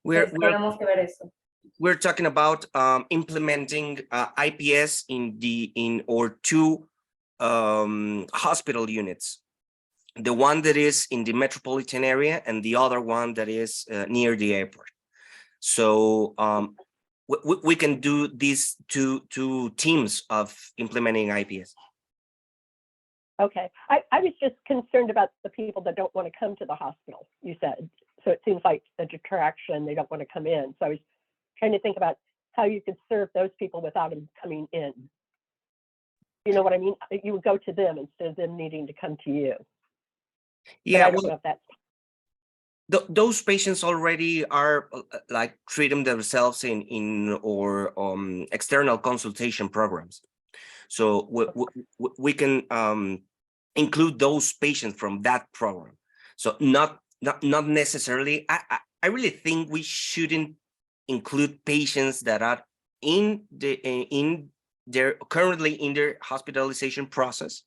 Tenemos que ver eso. We're talking about implementing IPS in our two hospital units. The one that is in the metropolitan area and the other one that is near the airport. So we can do these two teams of implementing IPS. Okay, I was just concerned about the people that don't want to come to the hospital, you said. So it seems like a detraction, they don't want to come in. So I was trying to think about how you could serve those people without them coming in. You know what I mean? You would go to them instead of them needing to come to you. Yeah, I don't know if that's those patients already are like treating themselves in or external consultation programs. So we can include those patients from that program. So not necessarily. I really think we shouldn't include patients that are currently in their hospitalization process.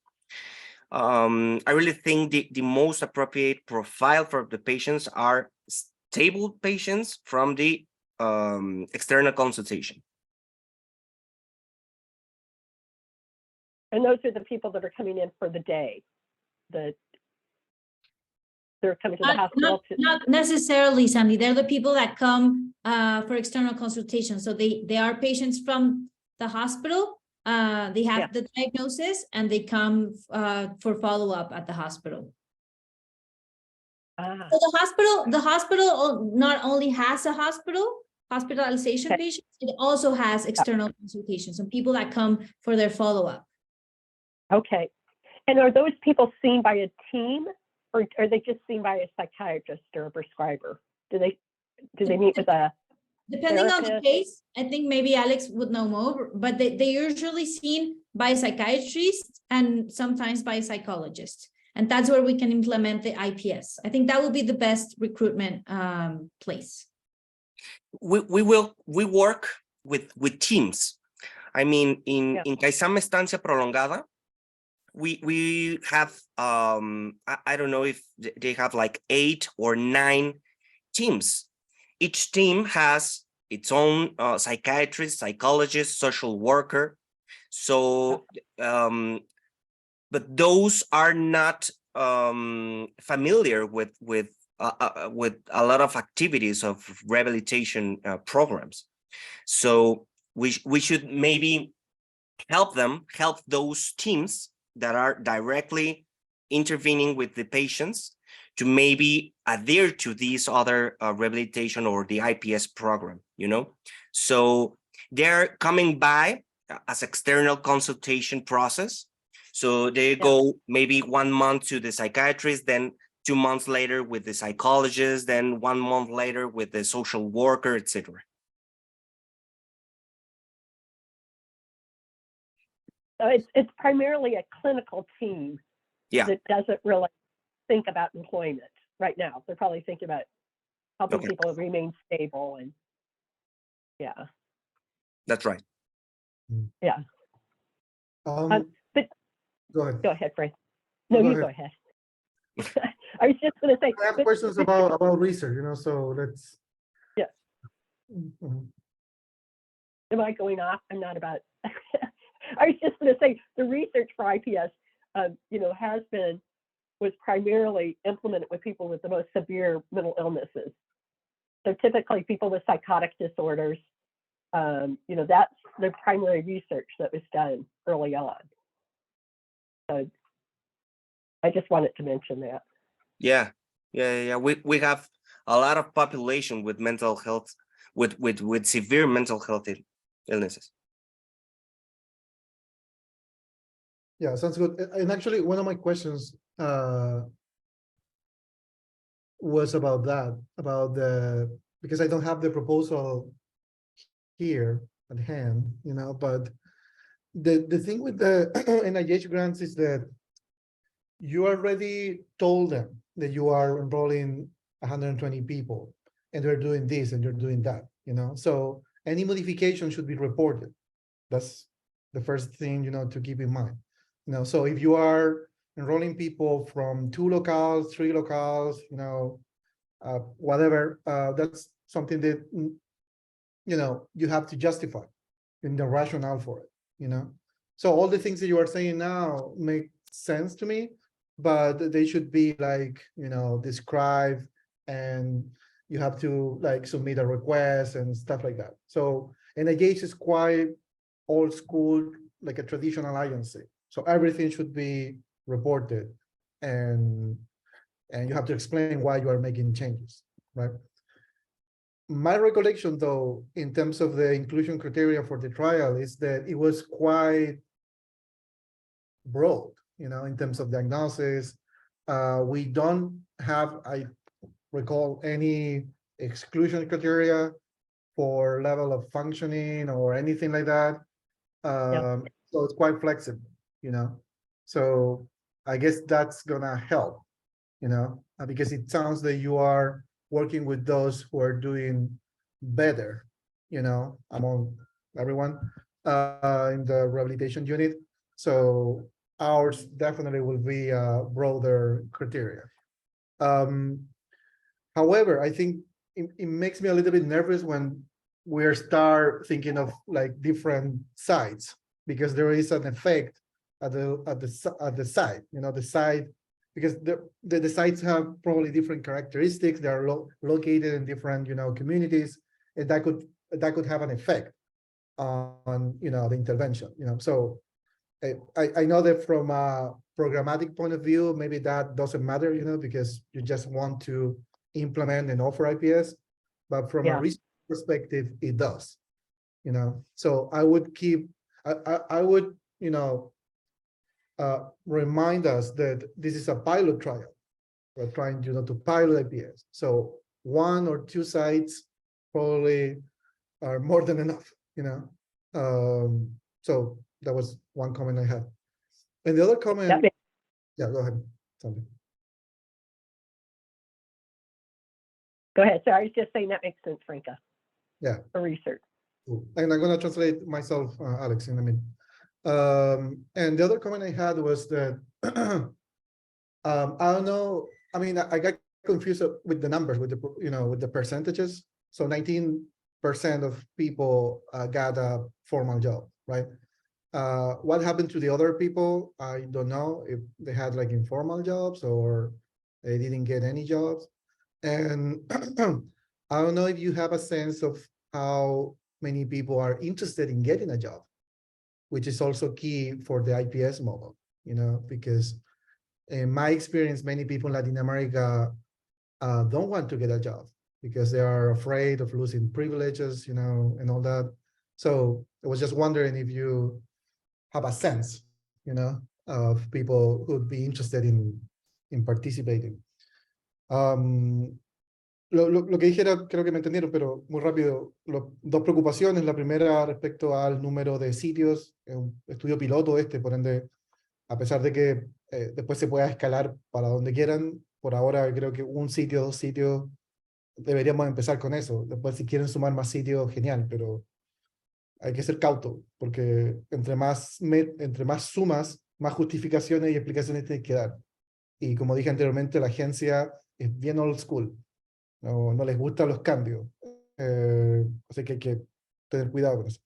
I really think the most appropriate profile for the patients are stable patients from the external consultation. And those are the people that are coming in for the day. They're coming to the hospital. Not necessarily, Sandy. They're the people that come for external consultation. So they are patients from the hospital. They have the diagnosis and they come for follow-up at the hospital. So the hospital not only has a hospitalization patients, it also has external consultations, so people that come for their follow-up. Okay. And are those people seen by a team or are they just seen by a psychiatrist or a prescriber? Do they meet with a Depending on the case, I think maybe Alex would know more, but they're usually seen by a psychiatrist and sometimes by a psychologist. And that's where we can implement the IPS. I think that will be the best recruitment place. We work with teams. I mean, in CAISAM Estancia Prolongada, we have, I don't know if they have like 8 or 9 teams. Each team has its own psychiatrist, psychologist, social worker. So, but those are not familiar with a lot of activities of rehabilitation programs. So we should maybe help those teams that are directly intervening with the patients to maybe adhere to these other rehabilitation or the IPS program, So they're coming by as external consultation process. So they go maybe 1 month to the psychiatrist, then 2 months later with the psychologist, then 1 month later with the social worker, etc. So it's primarily a clinical team Yeah. that doesn't really think about employment right now. They're probably thinking about helping Okay. people remain stable and yeah, That's right. yeah. But Go ahead. go ahead, Frank. No, No, go you go ahead. ahead. I was just going to say. I have but- questions but- about research, so let's. Yeah. Mhm. Am I going off? I'm not about. I was just going to say the research for IPS, was primarily implemented with people with the most severe mental illnesses. So typically people with psychotic disorders, that's the primary research that was done early on. So I just wanted to mention that. Yeah. We have a lot of population with mental health, with severe mental health illnesses. Yeah, sounds good. And actually, one of my questions was about that, because I don't have the proposal here at hand, but the thing with the NIH grants is that you already told them that you are enrolling 120 people and they're doing this and you're doing that, so any modification should be reported. That's the first thing, to keep in mind. So if you are enrolling people from 2 locales, 3 locales, whatever, that's something that, you have to justify in the rationale for it, So all the things that you are saying now make sense to me, but they should be like, described, and you have to like submit a request and stuff like that. So NIH is quite old school, like a traditional agency. So everything should be reported, and you have to explain why you are making changes, right? My recollection, though, in terms of the inclusion criteria for the trial, is that it was quite broad, in terms of diagnosis. We don't have, I recall, any exclusion criteria for level of functioning or anything like that. So it's quite flexible, so I guess that's gonna help, because it sounds that you are working with those who are doing better, among everyone in the rehabilitation unit. So ours definitely will be a broader criteria. However, I think it makes me a little bit nervous when we start thinking of like different sites, because there is an effect at the site, the site, because the sites have probably different characteristics. They are located in different, communities, and that could have an effect on, the intervention, So I know that from a programmatic point of view, maybe that doesn't matter, because you just want to implement and offer IPS, but from a research perspective, it does, So I would I would, remind us that this is a pilot trial. We're trying, to pilot IPS. So 1 or 2 sites probably are more than enough, So that was one comment I had. And the other comment, yeah, go ahead, Sandra. Go ahead. So I was just saying that makes sense, Franca. Yeah. For research. And I'm going to translate myself, Alex, in a minute. And the other comment I had was that I don't know. I mean, I got confused with the numbers, with the with the percentages. So 19% of people got a formal job, right? What happened to the other people? I don't know if they had like informal jobs or they didn't get any jobs. And I don't know if you have a sense of how many people are interested in getting a job, which is also key for the IPS model, because in my experience, many people in Latin America don't want to get a job because they are afraid of losing privileges, and all that. So I was just wondering if you have a sense, of people who would be interested in participating. Lo que dije era, creo que me entendieron, pero muy rápido, dos preocupaciones. La primera respecto al número de sitios, es un estudio piloto por ende, a pesar de que después se pueda escalar para donde quieran, por ahora creo que un sitio, 2 sitios, deberíamos empezar con eso. Después si quieren sumar más sitios, genial, pero hay que ser cauto, porque entre más sumas, más justificaciones y explicaciones tienes que dar. Y como dije anteriormente, la agencia es bien old school. No les gustan los cambios. Así que hay que tener cuidado con eso.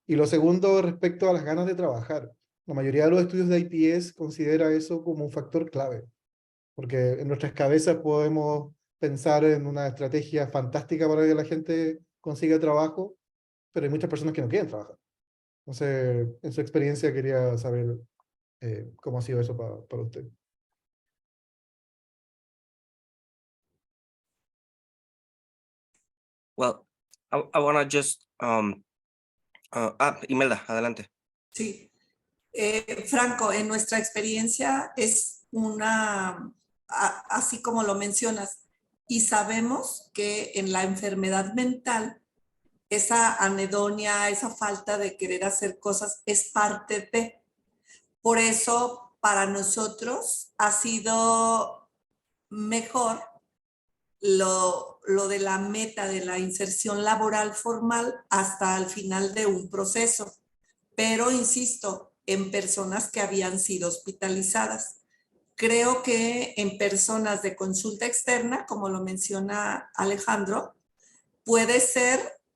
Y lo segundo, respecto a las ganas de trabajar. La mayoría de los estudios de IPS considera eso como un factor clave, porque en nuestras cabezas podemos pensar en una estrategia fantástica para que la gente consiga trabajo, pero hay muchas personas que no quieren trabajar. Entonces, en su experiencia quería saber cómo ha sido eso para usted. Well, I want to just Imelda, adelante. Sí. Franco, en nuestra experiencia es así como lo mencionas, y sabemos que en la enfermedad mental, esa anedonia, esa falta de querer hacer cosas es parte de. Por eso, para nosotros ha sido mejor lo de la meta de la inserción laboral formal hasta el final de un proceso. Pero, insisto, en personas que habían sido hospitalizadas. Creo que en personas de consulta externa, como lo menciona Alejandro, puede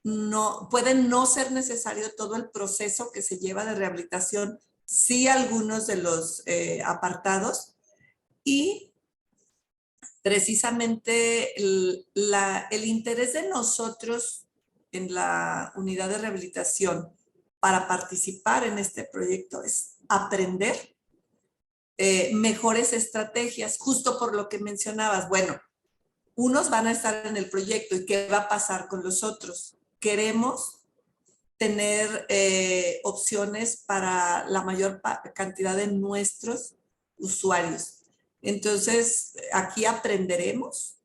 no ser necesario todo el proceso que se lleva de rehabilitación, sí algunos de los apartados, y precisamente el interés de nosotros en la unidad de rehabilitación para participar en este proyecto es aprender mejores estrategias, justo por lo que mencionabas. Bueno, unos van a estar en el proyecto y ¿qué va a pasar con los otros? Queremos tener opciones para la mayor cantidad de nuestros usuarios. Entonces, aquí aprenderemos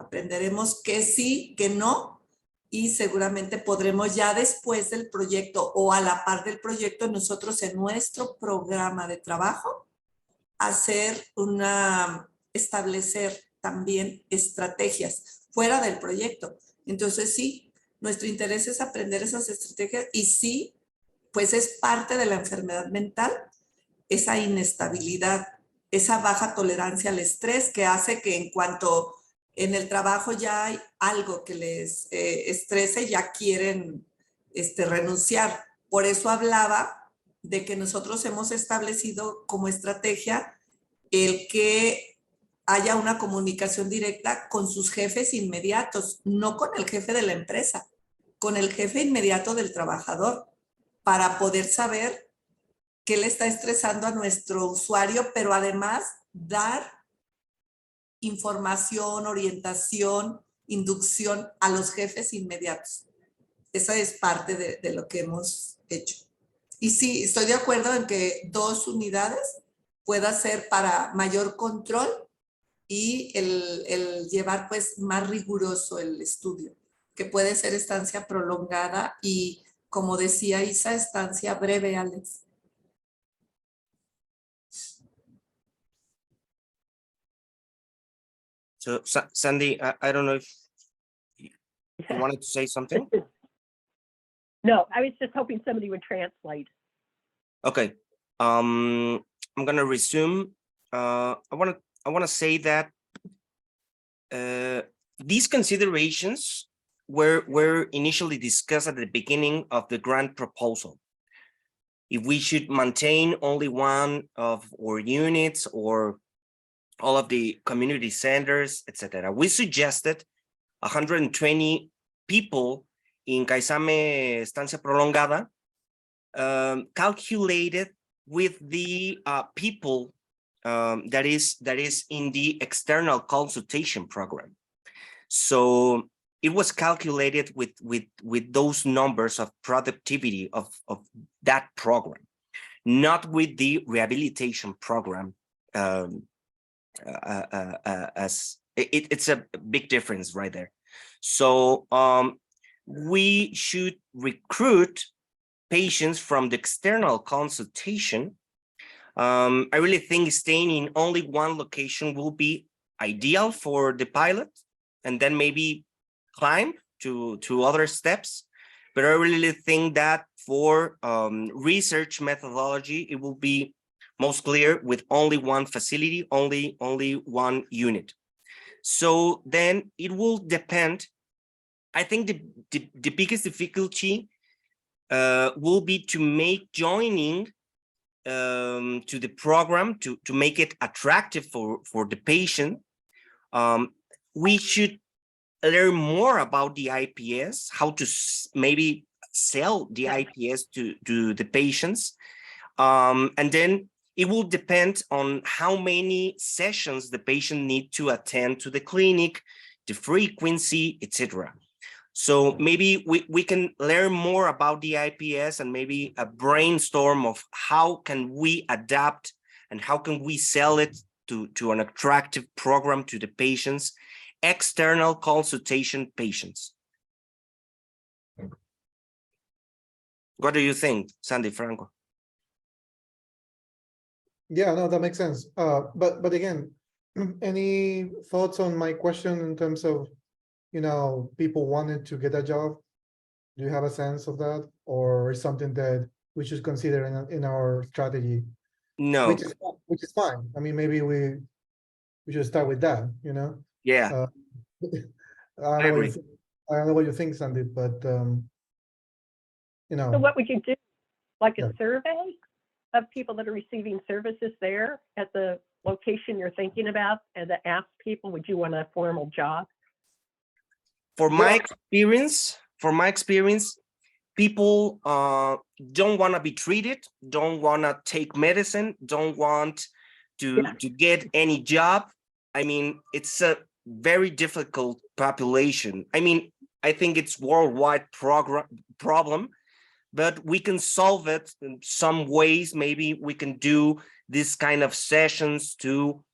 qué sí, qué no, y seguramente podremos ya después del proyecto o a la par del proyecto, nosotros en nuestro programa de trabajo, establecer también estrategias fuera del proyecto. Entonces, sí, nuestro interés es aprender esas estrategias y sí, pues es parte de la enfermedad mental, esa inestabilidad, esa baja tolerancia al estrés que hace que en cuanto en el trabajo ya hay algo que les estrese, ya quieren renunciar. Por eso hablaba de que nosotros hemos establecido como estrategia el que haya una comunicación directa con sus jefes inmediatos, no con el jefe de la empresa, con el jefe inmediato del trabajador, para poder saber qué le está estresando a nuestro usuario, pero además dar información, orientación, inducción a los jefes inmediatos. Esa es parte de lo que hemos hecho. Y sí, estoy de acuerdo en que 2 unidades pueda ser para mayor control y el llevar pues más riguroso el estudio, que puede ser estancia prolongada y, como decía Isa, estancia breve, Alex. So, Sandy, I don't know if you wanted to say something. No, I was just hoping somebody would translate. Okay. I'm gonna resume. I wanna say that these considerations were initially discussed at the beginning of the grant proposal. If we should maintain only one of our units or all of the community centers, etc. We suggested 120 people in Caizame Estancia Prolongada, calculated with the people that is in the external consultation program. So it was calculated with those numbers of productivity of that program, not with the rehabilitation program as It's a big difference right there. So we should recruit patients from the external consultation. I really think staying in only one location will be ideal for the pilot, and then maybe climb to other steps. But I really think that for research methodology, it will be most clear with only one facility, only one unit. So then it will depend. I think the biggest difficulty will be to make joining to the program, to make it attractive for the patient. We should learn more about the IPS, how to maybe sell the IPS to the patients. And then it will depend on how many sessions the patient need to attend to the clinic, the frequency, etc. So maybe we can learn more about the IPS and maybe a brainstorm of how can we adapt and how can we sell it to an attractive program to the patients, external consultation patients. What do you think, Sandy Franco? Yeah, no, that makes sense. But again, any thoughts on my question in terms of, people wanted to get a job? Do you have a sense of that, or is something that we should consider in our strategy? No. Which is fine. I mean, maybe we should start with that. Yeah. I don't know what you think, Sandy, but So what would you do? Like a Yeah. survey of people that are receiving services there at the location you're thinking about, and to ask people, would you want a formal job? For my experience, people don't want to be treated, don't want to take medicine, don't want to get any job. I mean, it's a very difficult population. I mean, I think it's worldwide problem, but we can solve it in some ways. Maybe we can do this kind of sessions to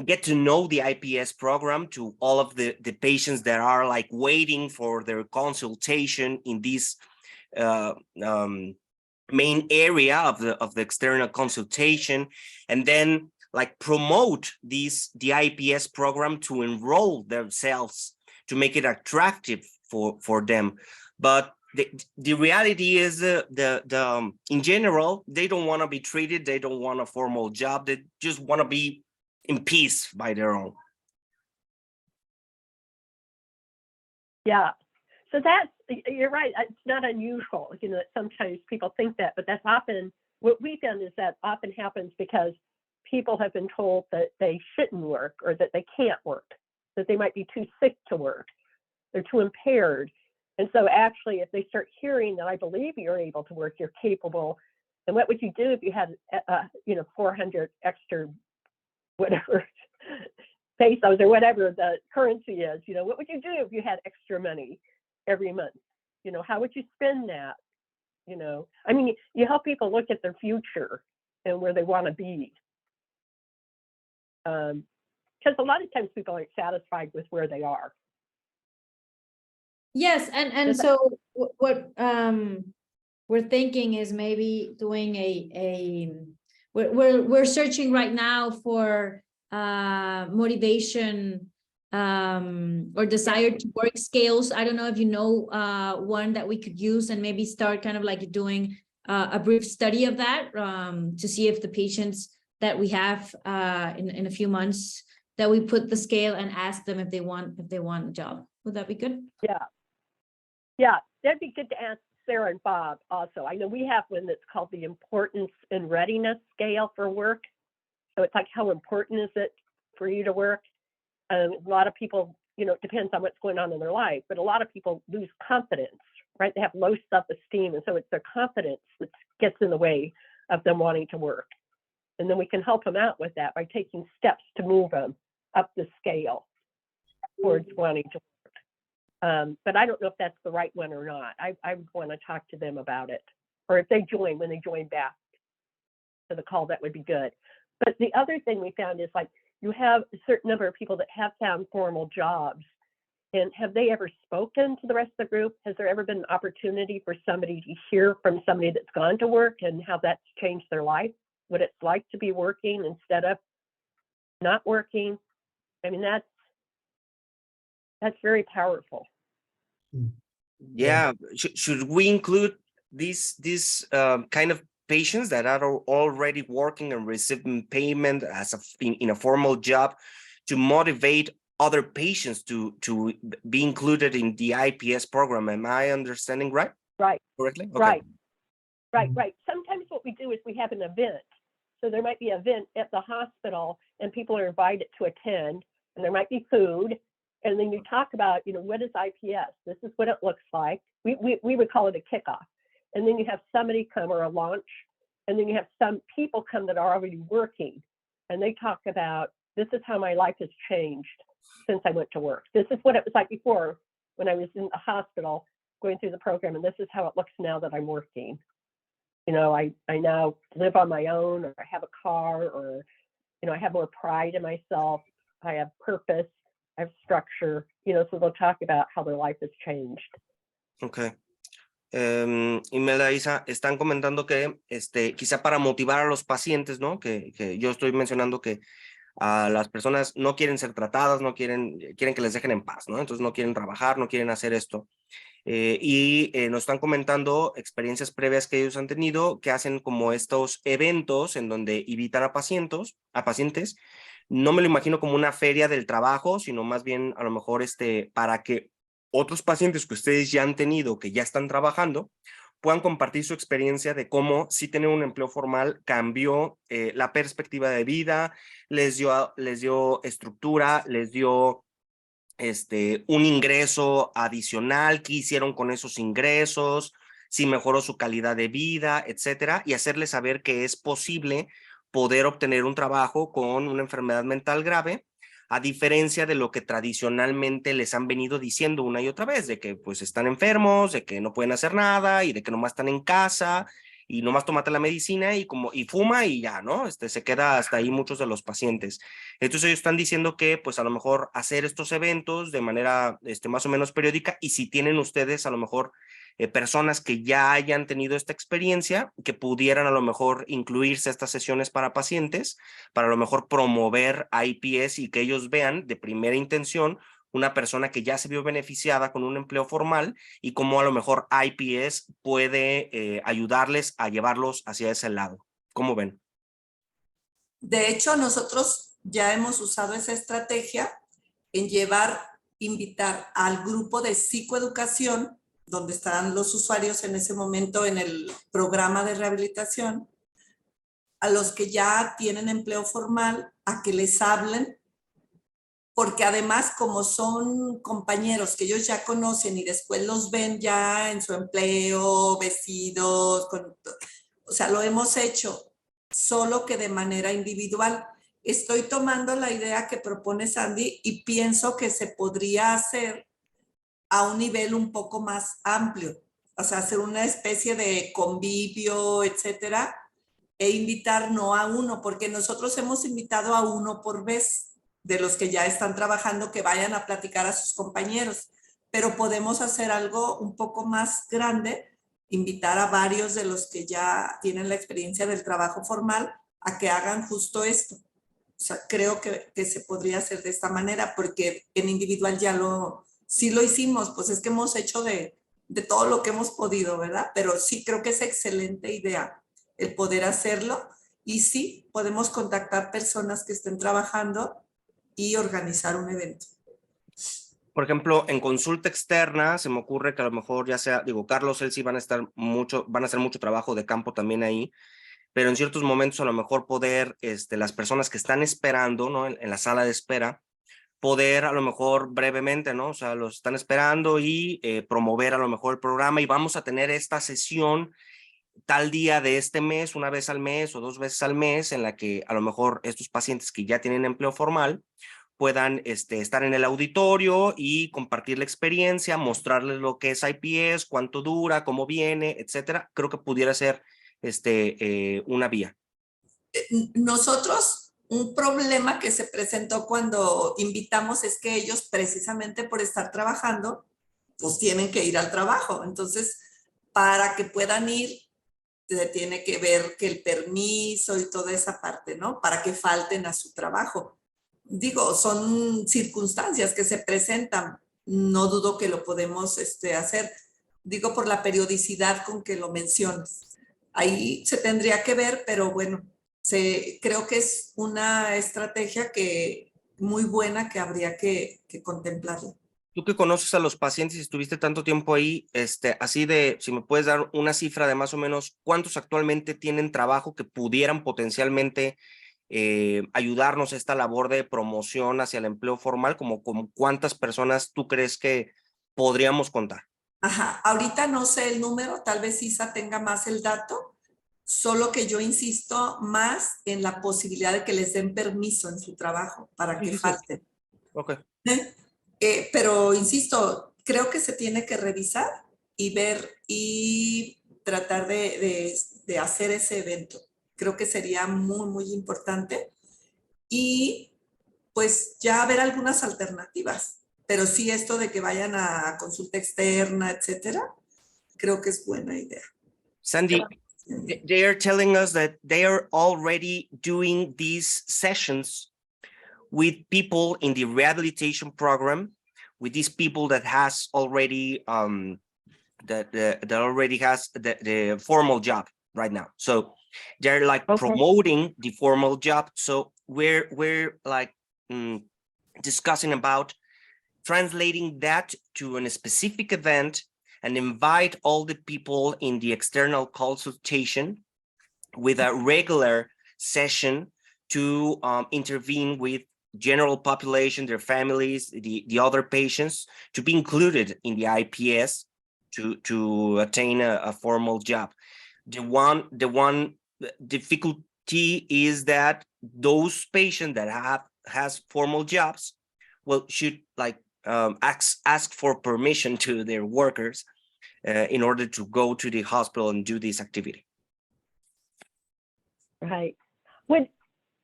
get to know the IPS program, to all of the patients that are like waiting for their consultation in this main area of the external consultation, and then like promote the IPS program to enroll themselves, to make it attractive for them. But the reality is in general, they don't want to be treated, they don't want a formal job, they just want to be in peace by their own. Yeah, so you're right, it's not unusual, that sometimes people think that, but that's often, what we've done is that often happens because people have been told that they shouldn't work, or that they can't work, that they might be too sick to work, they're too impaired. And so actually, if they start hearing that, I believe you're able to work, you're capable, and what would you do if you had 400 extra whatever pesos or whatever the currency is, what would you do if you had extra money every month? How would you spend that? I mean, you help people look at their future and where they want to be. Because a lot of times people aren't satisfied with where they are. Yes, and so what we're thinking is maybe doing we're searching right now for motivation or desire to work scales. I don't know if you know one that we could use, and maybe start kind of like doing a brief study of that to see if the patients that we have in a few months, that we put the scale and ask them if they want a job. Would that be good? Yeah, that'd be good to ask Sarah and Bob also. I know we have one that's called the Importance and Readiness Scale for Work. So it's like, how important is it for you to work? A lot of people, it depends on what's going on in their life, but a lot of people lose confidence, right? They have low self-esteem, and so it's their confidence that gets in the way of them wanting to work. And then we can help them out with that by taking steps to move them up the scale towards wanting to work. But I don't know if that's the right one or not. I would want to talk to them about it, or if they when they join back to the call, that would be good. But the other thing we found is, like, you have a certain number of people that have found formal jobs. And have they ever spoken to the rest of the group? Has there ever been an opportunity for somebody to hear from somebody that's gone to work and how that's changed their life? What it's like to be working instead of not working? I mean, that's very powerful. Yeah, should we include these kind of patients that are already working and receiving payment as in a formal job to motivate other patients to be included in the IPS program? Am I understanding right? Right. Correctly? Okay. Right. Sometimes what we do is we have an event. So there might be an event at the hospital and people are invited to attend, and there might be food. And then you talk about, what is IPS? This is what it looks like. We would call it a kickoff. And then you have somebody come, or a launch, and then you have some people come that are already working, and they talk about, this is how my life has changed since I went to work. This is what it was like before when I was in the hospital going through the program, and this is how it looks now that I'm working. I now live on my own, or I have a car, or, I have more pride in myself. I have purpose. I have structure, so they'll talk about how their life has changed. Okay. Imelda, Isa, están comentando que quizá para motivar a los pacientes, ¿no? Que yo estoy mencionando que a las personas no quieren ser tratadas, no quieren que les dejen en paz, ¿no? Entonces no quieren trabajar, no quieren hacer esto. Nos están comentando experiencias previas que ellos han tenido, que hacen como estos eventos en donde invitan a pacientes. No me lo imagino como una feria del trabajo, sino más bien a lo mejor para que otros pacientes que ustedes ya han tenido, que ya están trabajando, puedan compartir su experiencia de cómo si tener un empleo formal cambió la perspectiva de vida, les dio estructura, les dio un ingreso adicional, qué hicieron con esos ingresos, si mejoró su calidad de vida, etcétera, y hacerles saber que es posible poder obtener un trabajo con una enfermedad mental grave, a diferencia de lo que tradicionalmente les han venido diciendo una y otra vez, de que pues están enfermos, de que no pueden hacer nada y de que nomás están en casa y nomás tómate la medicina y fuma y ya, ¿no? Se queda hasta ahí muchos de los pacientes. Entonces ellos están diciendo que pues a lo mejor hacer estos eventos de manera más o menos periódica, y si tienen ustedes a lo mejor personas que ya hayan tenido esta experiencia, que pudieran a lo mejor incluirse a estas sesiones para pacientes, para a lo mejor promover IPS y que ellos vean de primera intención una persona que ya se vio beneficiada con un empleo formal y cómo a lo mejor IPS puede ayudarles a llevarlos hacia ese lado. ¿Cómo ven? De hecho, nosotros ya hemos usado esa estrategia en invitar al grupo de psicoeducación, donde están los usuarios en ese momento en el programa de rehabilitación, a los que ya tienen empleo formal, a que les hablen, porque además como son compañeros que ellos ya conocen y después los ven ya en su empleo, vestidos, o sea, lo hemos hecho, solo que de manera individual. Estoy tomando la idea que propone Sandy y pienso que se podría hacer a un nivel un poco más amplio, o sea, hacer una especie de convivio, etcétera, e invitar no a uno, porque nosotros hemos invitado a uno por vez de los que ya están trabajando, que vayan a platicar a sus compañeros, pero podemos hacer algo un poco más grande, invitar a varios de los que ya tienen la experiencia del trabajo formal a que hagan justo esto. O sea, creo que se podría hacer de esta manera, porque en individual ya sí lo hicimos, pues es que hemos hecho de todo lo que hemos podido, ¿verdad? Pero sí creo que es excelente idea el poder hacerlo, y sí, podemos contactar personas que estén trabajando y organizar un evento. Por ejemplo, en consulta externa, se me ocurre que a lo mejor ya sea, Carlos, él sí van a hacer mucho trabajo de campo también ahí, pero en ciertos momentos a lo mejor poder, las personas que están esperando, ¿no? En la sala de espera, poder a lo mejor brevemente, ¿no? O sea, los están esperando y promover a lo mejor el programa, y vamos a tener esta sesión tal día de este mes, una vez al mes o 2 veces al mes, en la que a lo mejor estos pacientes que ya tienen empleo formal puedan estar en el auditorio y compartir la experiencia, mostrarles lo que es IPS, cuánto dura, cómo viene, etcétera. Creo que pudiera ser una vía. Nosotros un problema que se presentó cuando invitamos es que ellos precisamente por estar trabajando, pues tienen que ir al trabajo. Entonces, para que puedan ir, se tiene que ver que el permiso y toda esa parte, ¿no? Para que falten a su trabajo. Digo, son circunstancias que se presentan. No dudo que lo podemos hacer. Digo, por la periodicidad con que lo mencionas. Ahí se tendría que ver, pero bueno, creo que es una estrategia muy buena que habría que contemplarla. Tú que conoces a los pacientes y estuviste tanto tiempo ahí, así de, si me puedes dar una cifra de más o menos cuántos actualmente tienen trabajo que pudieran potencialmente ayudarnos a esta labor de promoción hacia el empleo formal, como cuántas personas tú crees que podríamos contar. Ajá, ahorita no sé el número, tal vez Isa tenga más el dato, solo que yo insisto más en la posibilidad de que les den permiso en su trabajo para que falten. Ok. Pero insisto, creo que se tiene que revisar y ver y tratar de hacer ese evento. Creo que sería muy, muy importante. Y pues ya ver algunas alternativas. Pero sí esto de que vayan a consulta externa, etcétera, creo que es buena idea. Sandy, they are telling us that they are already doing these sessions with people in the rehabilitation program, with these people that has already that already has the formal job right now. So they're like promoting the formal job. So we're like discussing about translating that to a specific event and invite all the people in the external consultation with a regular session to intervene with general population, their families, the other patients, to be included in the IPS to attain a formal job. The one difficulty is that those patients that has formal jobs, well, should like ask for permission to their workers in order to go to the hospital and do this activity. Right.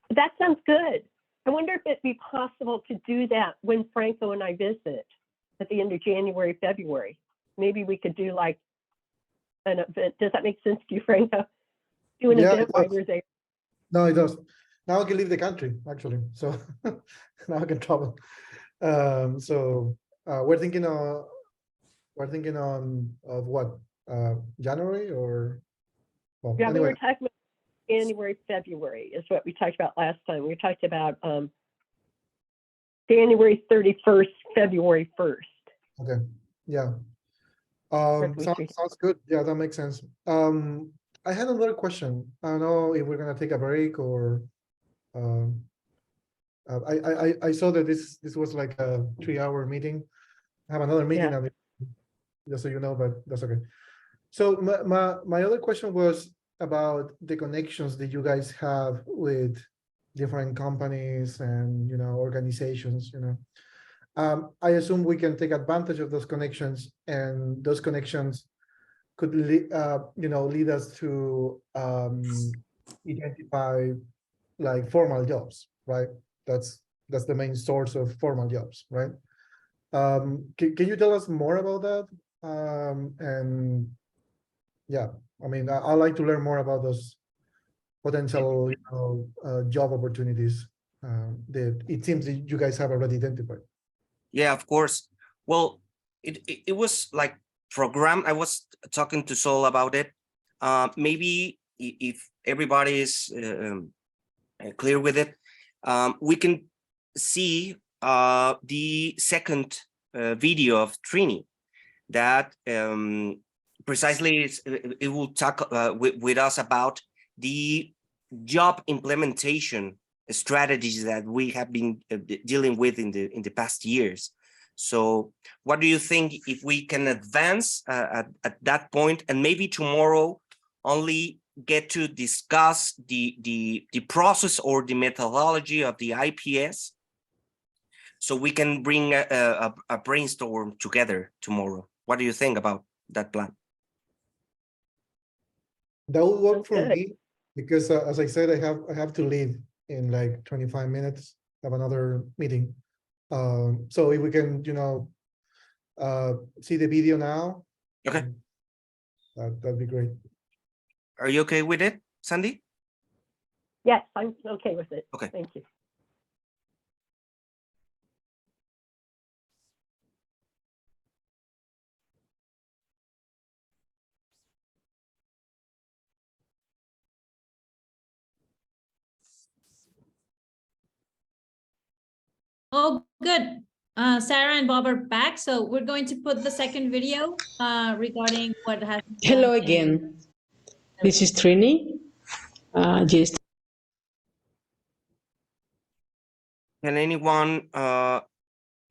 That sounds good. I wonder if it'd be possible to do that when Franco and I visit at the end of January, February. Maybe we could do like an event. Does that make sense to you, Franco? Do an event while we're there. No, it does. Now I can leave the country, actually. So now I can travel. So we're thinking of what, January or, well, Yeah, anyway. we were talking about January, February is what we talked about last time. We talked about January 31st, February 1st. Okay, yeah. Sounds good. Yeah, that makes sense. I had another question. I don't know if we're gonna take a break or I saw that this was like a 3-hour meeting. I have another meeting now, just so you know, but that's okay. So my other question was about the connections that you guys have with different companies and organizations. I assume we can take advantage of those connections, and those connections could lead us to identify like formal jobs, right? That's the main source of formal jobs, right? Can you tell us more about that? And yeah, I mean, I'd like to learn more about those potential job opportunities that it seems that you guys have already identified. Yeah, of course. Well, it was like programmed. I was talking to Sol about it. Maybe if everybody is clear with it, we can see the second video of Trini that precisely it will talk with us about the job implementation strategies that we have been dealing with in the past years. So what do you think if we can advance at that point, and maybe tomorrow only get to discuss the process or the methodology of the IPS, so we can bring a brainstorm together tomorrow? What do you think about that plan? That will work for me, because as I said, I have to leave in like 25 minutes, have another meeting. So if we can, see the video now. Okay. That'd be great. Are you okay with it, Sandy? Yes, I'm okay with it. Okay. Thank you. Oh, good. Sarah and Bob are back, so we're going to put the second video regarding what has. Hello again. This is Trini. Yes, Can anyone, can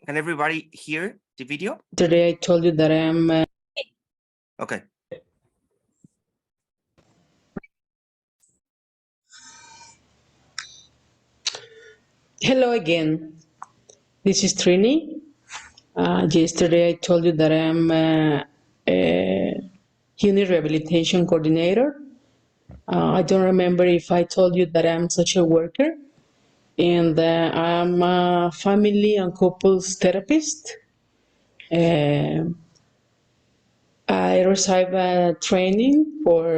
everybody hear the video? today I told you that I am. Okay. Hello again. This is Trini. Yesterday I told you that I am a uni rehabilitation coordinator. I don't remember if I told you that I'm social worker, and I'm a family and couples therapist. I received a training for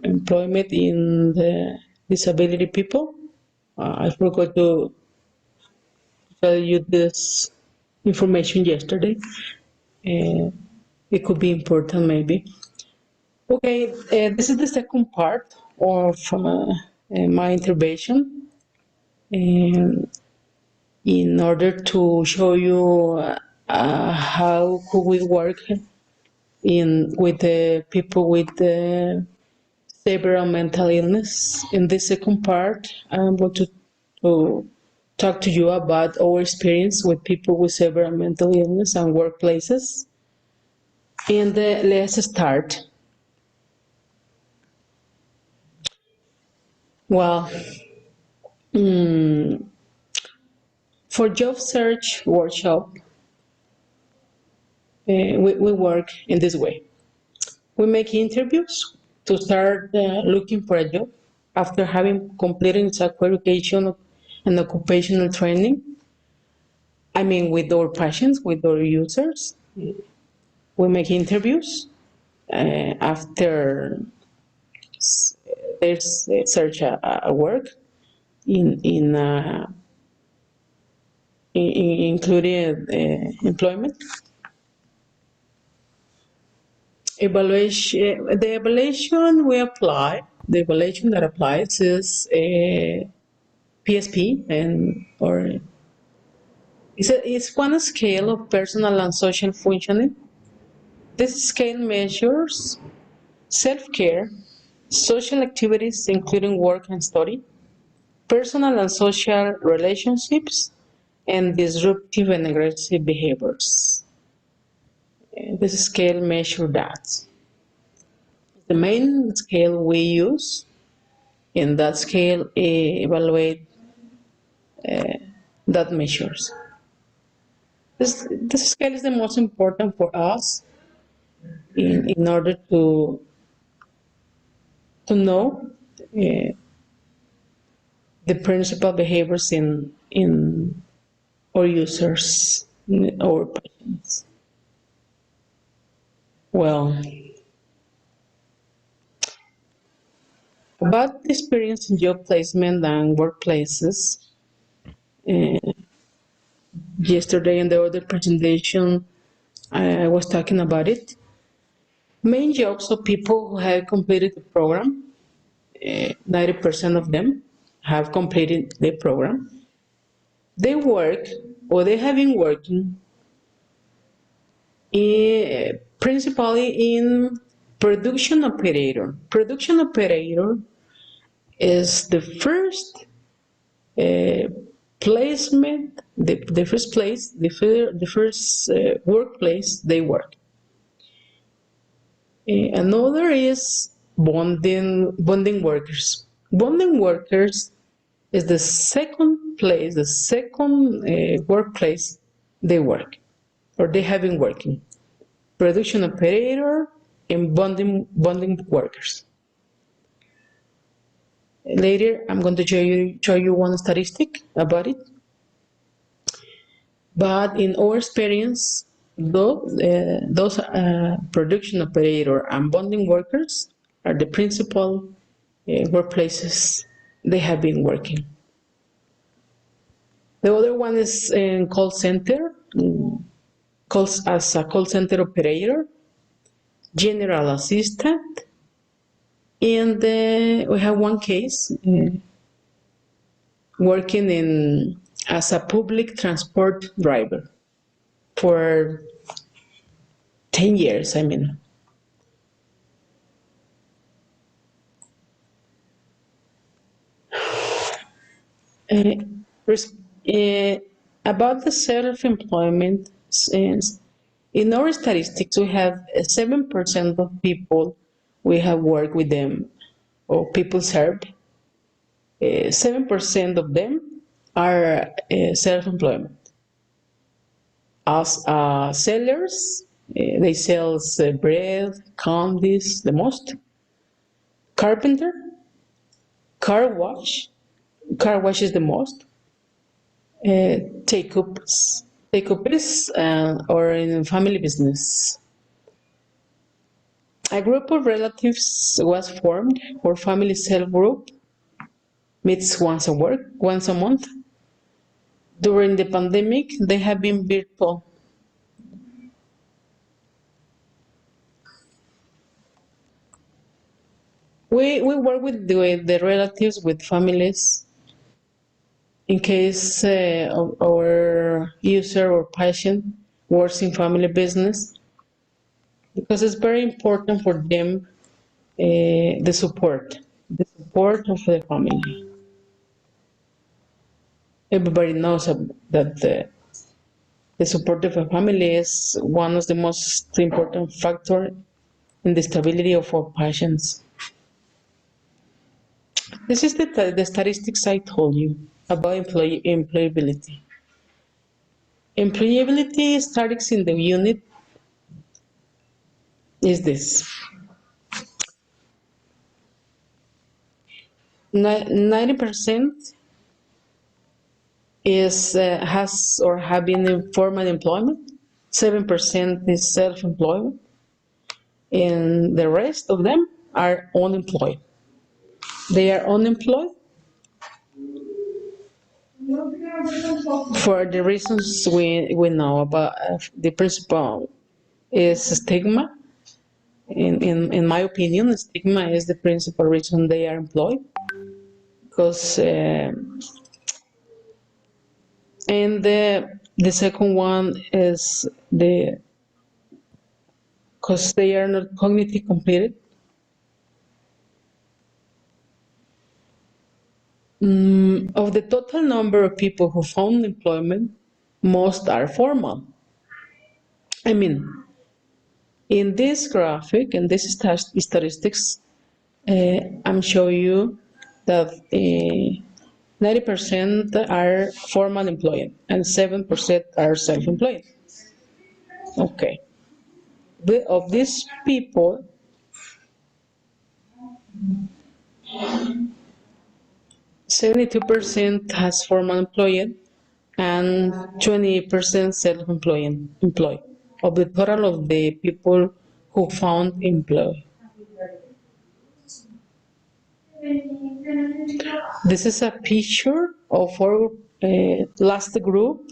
employment in the disability people. I forgot to tell you this information yesterday. It could be important maybe. Okay, this is the second part of my intervention. In order to show you how could we work with the people with severe mental illness. In this second part, I'm going to talk to you about our experience with people with severe mental illness and workplaces. And let's start. Well, for job search workshop, we work in this way. We make interviews to start looking for a job after having completed certification and occupational training. I mean, with our patients, with our users. We make interviews after there's search a work including employment. Evaluation, the evaluation we apply, the evaluation that applies is a PSP or it's one scale of personal and social functioning. This scale measures self-care, social activities including work and study, personal and social relationships, and disruptive and aggressive behaviors. This scale measures that. The main scale we use in that scale evaluate that measures. This scale is the most important for us in order to know the principal behaviors in our users, our patients. Well, about the experience in job placement and workplaces, yesterday in the other presentation, I was talking about it. Main jobs of people who have completed the program, 90% of them have completed the program. They work, or they have been working, principally in production operator. Production operator is the first placement, the first place, the first workplace they work. Another is bonding workers. Bonding workers is the second place, the second workplace they work, or they have been working. Production operator and bonding workers. Later, I'm going to show you one statistic about it. But in our experience, those production operator and bonding workers are the principal workplaces they have been working. The other one is in call center, calls as a call center operator, general assistant, and we have one case working in as a public transport driver for 10 years, I mean. About the self-employment, in our statistics, we have 7% of people we have worked with them, or people served. 7% of them are self-employment. As sellers, they sell bread, candies, the most. Carpenter, car wash is the most. Take-ups or in family business. A group of relatives was formed for family self-group, meets once a month. During the pandemic, they have been virtual. We work with the relatives, with families, in case our user or patient works in family business, because it's very important for them, the support of the family. Everybody knows that the support of a family is one of the most important factors in the stability of our patients. This is the statistics I told you about employability. Employability statistics in the unit is this. 90% is has or have been in formal employment. 7% is self-employment, and the rest of them are unemployed. They are unemployed for the reasons we know about. The principal is stigma. In my opinion, stigma is the principal reason they are employed, because and the second one is because they are not cognitively completed. Of the total number of people who found employment, most are formal. I mean, in this graphic, in this statistics, I'm showing you that 90% are formal employed and 7% are self-employed. Okay. Of these people, 72% has formal employed and 28% self-employed. Of the total of the people who found employed. This is a picture of our last group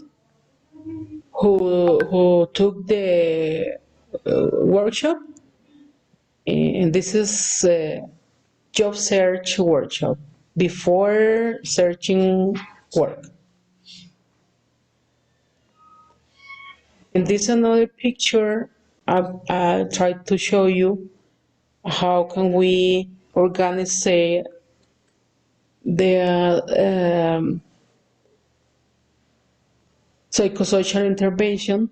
who took the workshop, and this is job search workshop before searching work. And this another picture I tried to show you how can we organize the psychosocial intervention.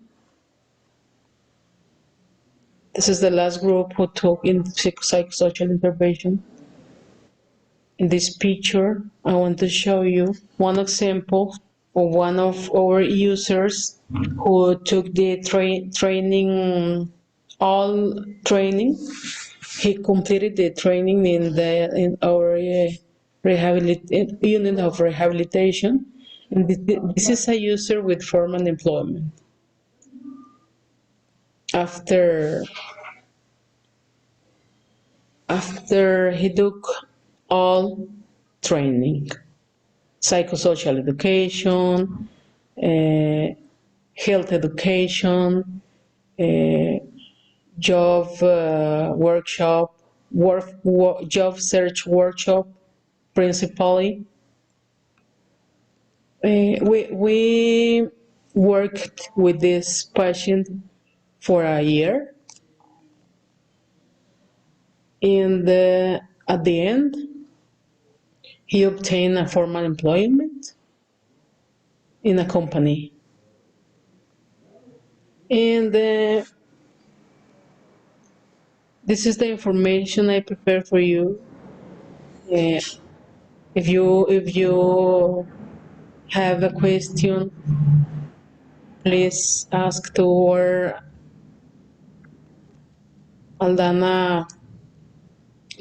This is the last group who took in psychosocial intervention. In this picture, I want to show you one example of one of our users who took the training, all training. He completed the training in our unit of rehabilitation. And this is a user with formal employment. After he took all training, psychosocial education, health education, job workshop, job search workshop, principally. We worked with this patient for a year. And at the end, he obtained a formal employment in a company. And this is the information I prepared for you. If you have a question, please ask to our Aldana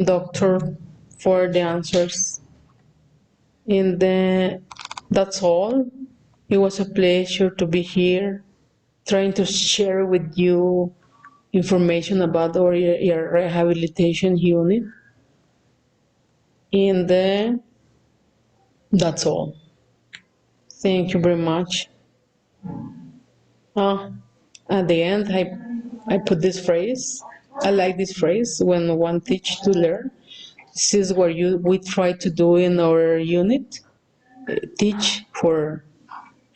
doctor for the answers. And that's all. It was a pleasure to be here, trying to share with you information about our rehabilitation unit. And that's all. Thank you very much. At the end, I put this phrase. I like this phrase, when one teach to learn. This is what we try to do in our unit. Teach for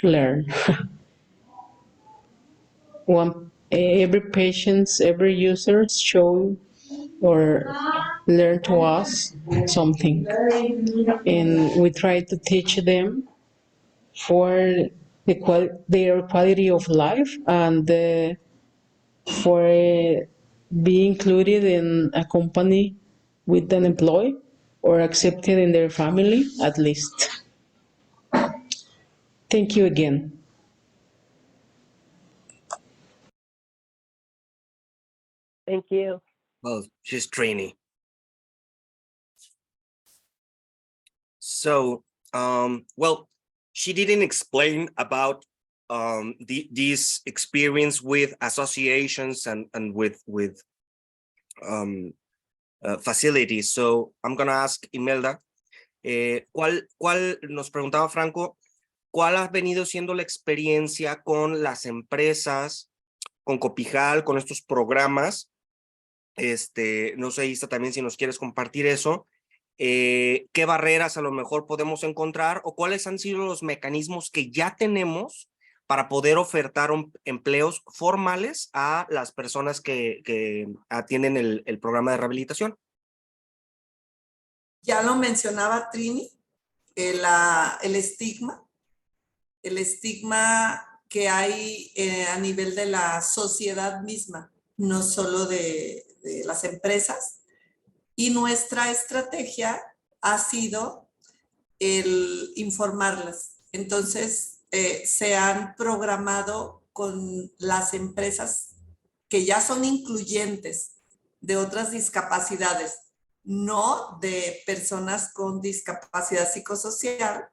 learn. Every patient, every user show or learn to us something, and we try to teach them for their quality of life, and for be included in a company with an employee, or accepted in their family at least. Thank you again. Thank you. Well, she's training. So, well, she didn't explain about this experience with associations and with facilities. So I'm gonna ask Imelda, ¿cuál nos preguntaba Franco? ¿Cuál ha venido siendo la experiencia con las empresas, con Copijal, con estos programas? No sé, Isa, también si nos quieres compartir eso. ¿Qué barreras a lo mejor podemos encontrar, o cuáles han sido los mecanismos que ya tenemos para poder ofertar empleos formales a las personas que atienden el programa de rehabilitación? Ya lo mencionaba Trini, el estigma que hay a nivel de la sociedad misma, no solo de las empresas. Y nuestra estrategia ha sido el informarlas. Entonces, se han programado con las empresas que ya son incluyentes de otras discapacidades, no de personas con discapacidad psicosocial,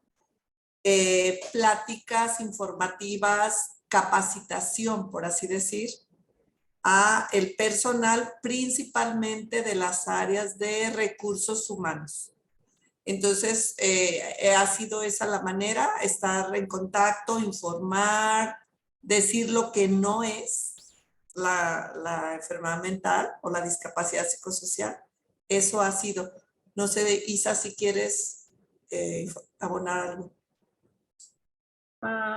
pláticas informativas, capacitación, por así decir, a el personal principalmente de las áreas de recursos humanos. Entonces, ha sido esa la manera, estar en contacto, informar, decir lo que no es la enfermedad mental o la discapacidad psicosocial. Eso ha sido. No sé, Isa, si quieres abonar algo.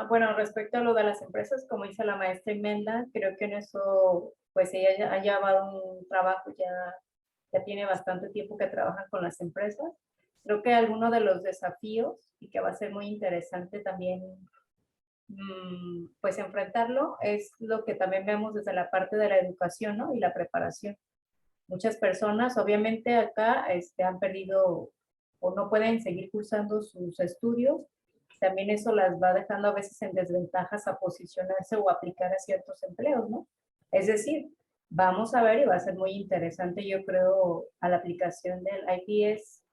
Bueno, respecto a lo de las empresas, como dice la maestra Imelda, creo que en eso, pues ella ha llevado un trabajo, ya tiene bastante tiempo que trabaja con las empresas. Creo que alguno de los desafíos, y que va a ser muy interesante también, pues enfrentarlo, es lo que también vemos desde la parte de la educación, ¿no? Y la preparación. Muchas personas, obviamente acá, han perdido o no pueden seguir cursando sus estudios. También eso las va dejando a veces en desventajas a posicionarse o aplicar a ciertos empleos, ¿no? Es decir, vamos a ver, y va a ser muy interesante, yo creo, a la aplicación del IPS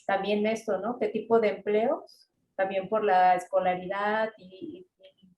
también esto, ¿no? ¿Qué tipo de empleos? También por la escolaridad y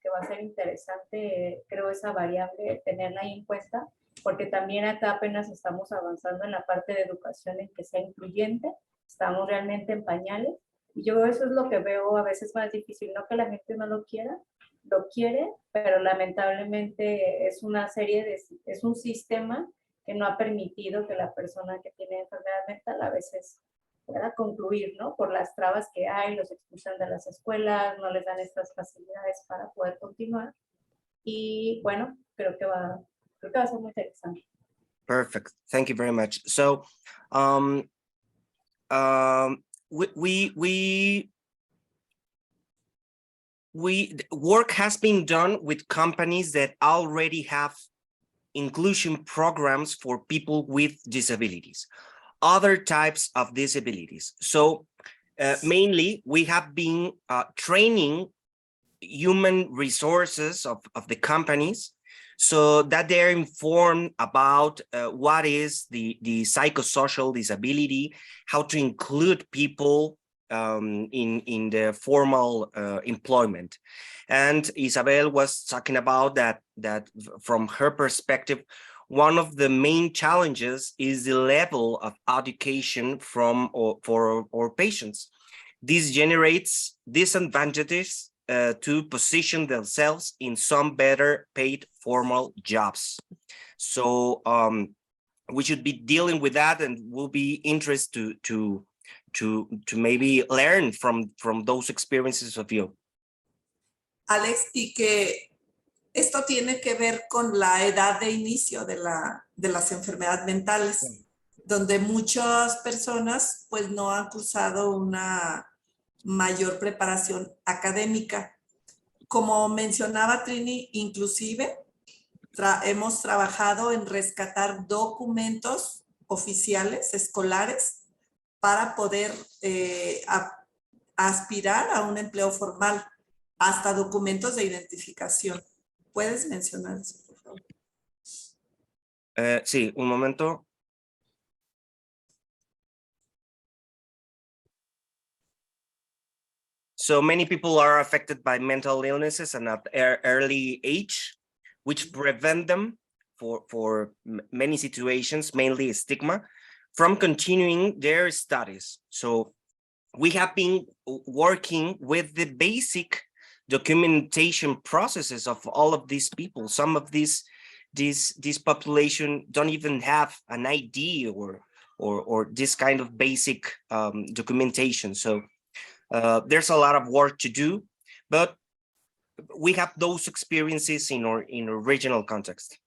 que va a ser interesante, creo, esa variable, tenerla ahí en cuenta, porque también acá apenas estamos avanzando en la parte de educación en que sea incluyente, estamos realmente en pañales, y yo eso es lo que veo a veces más difícil, no que la gente no lo quiera, lo quiere, pero lamentablemente es una serie de, es un sistema que no ha permitido que la persona que tiene enfermedad mental a veces pueda concluir, ¿no? Por las trabas que hay, los expulsan de las escuelas, no les dan estas facilidades para poder continuar. Y bueno, creo que va a ser muy interesante. Perfect. Thank you very much. So, work has been done with companies that already have inclusion programs for people with disabilities, other types of disabilities. So mainly we have been training human resources of the companies so that they're informed about what is the psychosocial disability, how to include people in the formal employment. And Isabel was talking about that from her perspective, one of the main challenges is the level of education for our patients. This generates disadvantages to position themselves in some better paid formal jobs. So we should be dealing with that, and we'll be interested to maybe learn from those experiences of you. Alex, y que esto tiene que ver con la edad de inicio de las enfermedades mentales, donde muchas personas pues no han cursado una mayor preparación académica. Como mencionaba Trini, inclusive hemos trabajado en rescatar documentos oficiales, escolares, para poder aspirar a un empleo formal, hasta documentos de identificación. ¿Puedes mencionar eso, por favor? Sí, un momento. So many people are affected by mental illnesses and at early age, which prevent them for many situations, mainly stigma, from continuing their studies. So we have been working with the basic documentation processes of all of these people. Some of this population don't even have an ID or this kind of basic documentation. So there's a lot of work to do, but we have those experiences in our regional context.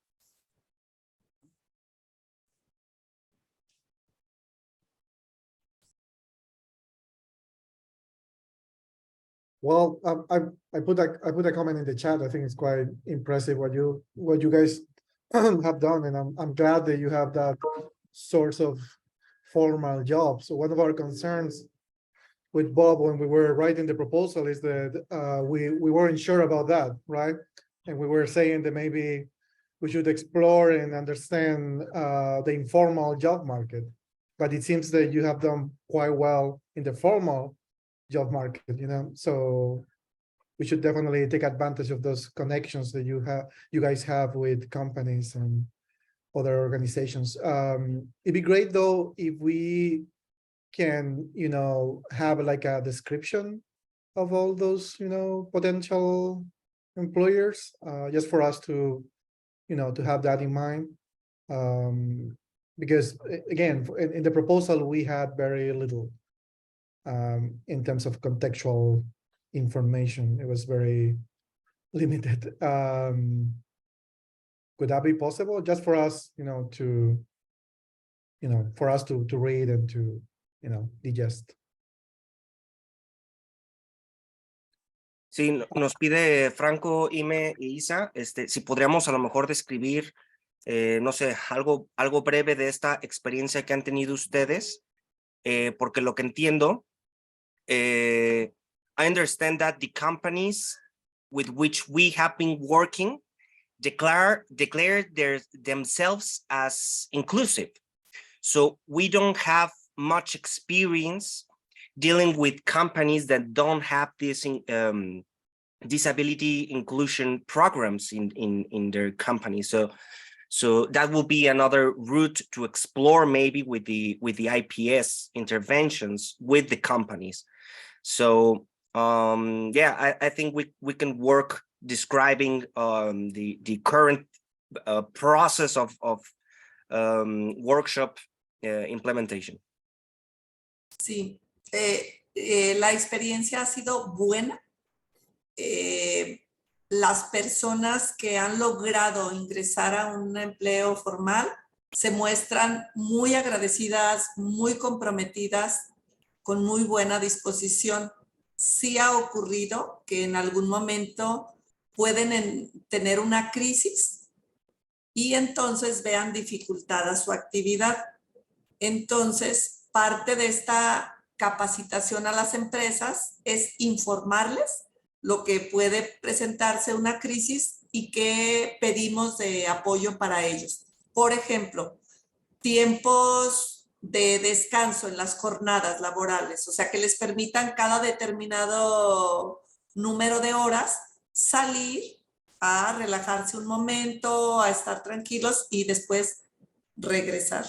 Well, I put a comment in the chat. I think it's quite impressive what you guys have done, and I'm glad that you have that source of formal job. So one of our concerns with Bob when we were writing the proposal is that we weren't sure about that, right? And we were saying that maybe we should explore and understand the informal job market. But it seems that you have done quite well in the formal job market, you know, so we should definitely take advantage of those connections that you guys have with companies and other organizations. It'd be great though if we can, you know, have like a description of all those, you know, potential employers, just for us to, you know, to have that in mind. Because again, in the proposal, we had very little in terms of contextual information. It was very limited. Could that be possible just for us, you know, to, you know, for us to read and to, you know, digest? Sí, nos pide Franco, Ime y Isa, si podríamos a lo mejor describir, no sé, algo breve de esta experiencia que han tenido ustedes, porque lo que entiendo, I understand that the companies with which we have been working declare themselves as inclusive. So we don't have much experience dealing with companies that don't have this disability inclusion programs in their company. So that will be another route to explore, maybe with the IPS interventions with the companies. So yeah, I think we can work describing the current process of workshop implementation. Sí, la experiencia ha sido buena. Las personas que han logrado ingresar a un empleo formal se muestran muy agradecidas, muy comprometidas, con muy buena disposición. Sí ha ocurrido que en algún momento pueden tener una crisis y entonces vean dificultada su actividad. Entonces, parte de esta capacitación a las empresas es informarles lo que puede presentarse una crisis y qué pedimos de apoyo para ellos. Por ejemplo, tiempos de descanso en las jornadas laborales, o sea, que les permitan cada determinado número de horas salir a relajarse un momento, a estar tranquilos y después regresar.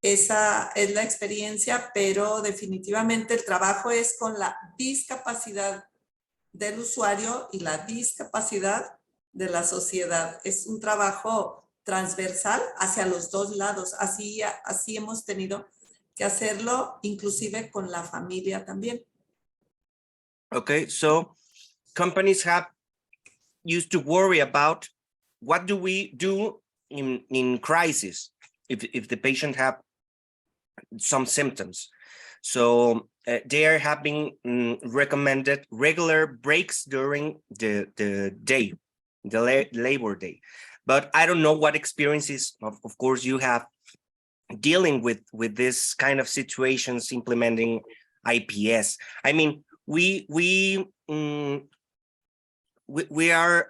Esa es la experiencia, pero definitivamente el trabajo es con la discapacidad del usuario y la discapacidad de la sociedad. Es un trabajo transversal hacia los dos lados. Así hemos tenido que hacerlo, inclusive con la familia también. Okay, so companies have used to worry about what do we do in crisis if the patient have some symptoms. So they are having recommended regular breaks during the day, the labor day. But I don't know what experiences, of course, you have dealing with this kind of situations implementing IPS. I mean, we are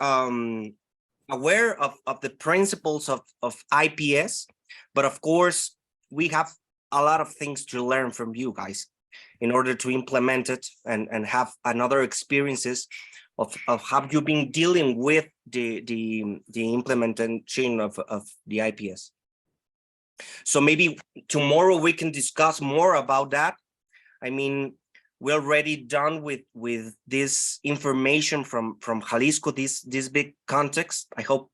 aware of the principles of IPS, but of course, we have a lot of things to learn from you guys in order to implement it and have another experiences of how you've been dealing with the implementation of the IPS. So maybe tomorrow we can discuss more about that. I mean, we're already done with this information from Jalisco, this big context. I hope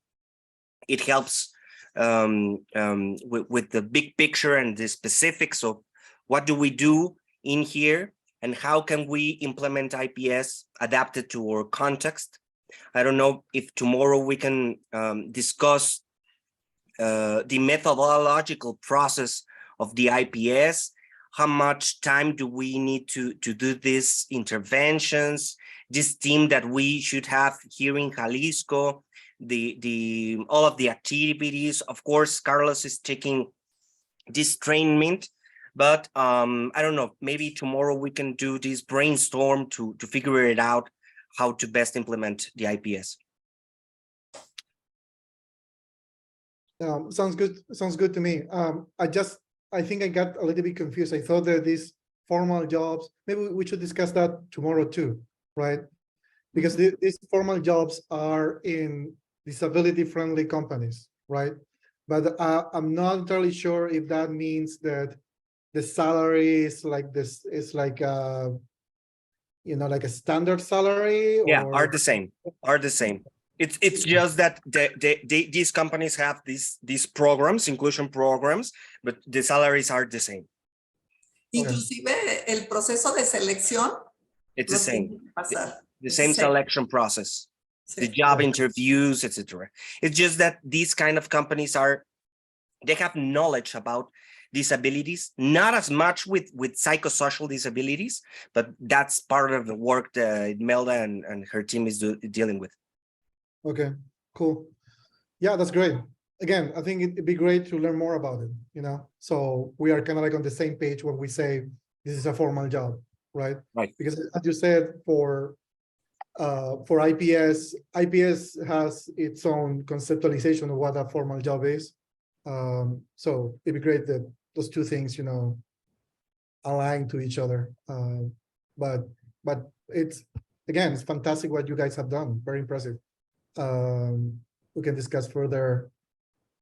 it helps with the big picture and the specifics of what do we do in here and how can we implement IPS adapted to our context. I don't know if tomorrow we can discuss the methodological process of the IPS. How much time do we need to do these interventions, this team that we should have here in Jalisco, all of the activities. Of course, Carlos is taking this training, but I don't know, maybe tomorrow we can do this brainstorm to figure it out how to best implement the IPS. Sounds good to me. I think I got a little bit confused. I thought that these formal jobs, maybe we should discuss that tomorrow too, right? Because these formal jobs are in disability-friendly companies, right? But I'm not entirely sure if that means that the salary is like this, is like you know, like a standard salary. Yeah, or... are the same. It's just that these companies have these programs, inclusion programs, but the salaries are the same. Inclusive el proceso de selección. It's the same. The same Same. selection process, the Sí. job interviews, etc. It's just that these kind of companies they have knowledge about disabilities, not as much with psychosocial disabilities, but that's part of the work that Melda and her team is dealing with. Okay, cool. Yeah, that's great. Again, I think it'd be great to learn more about it, you know? So we are kind of like on the same page when we say this is a formal job, right? Right. Because as you said, for IPS has its own conceptualization of what a formal job is. So it'd be great that those two things, you know, aligned to each other. But it's, again, it's fantastic what you guys have done. Very impressive. We can discuss further,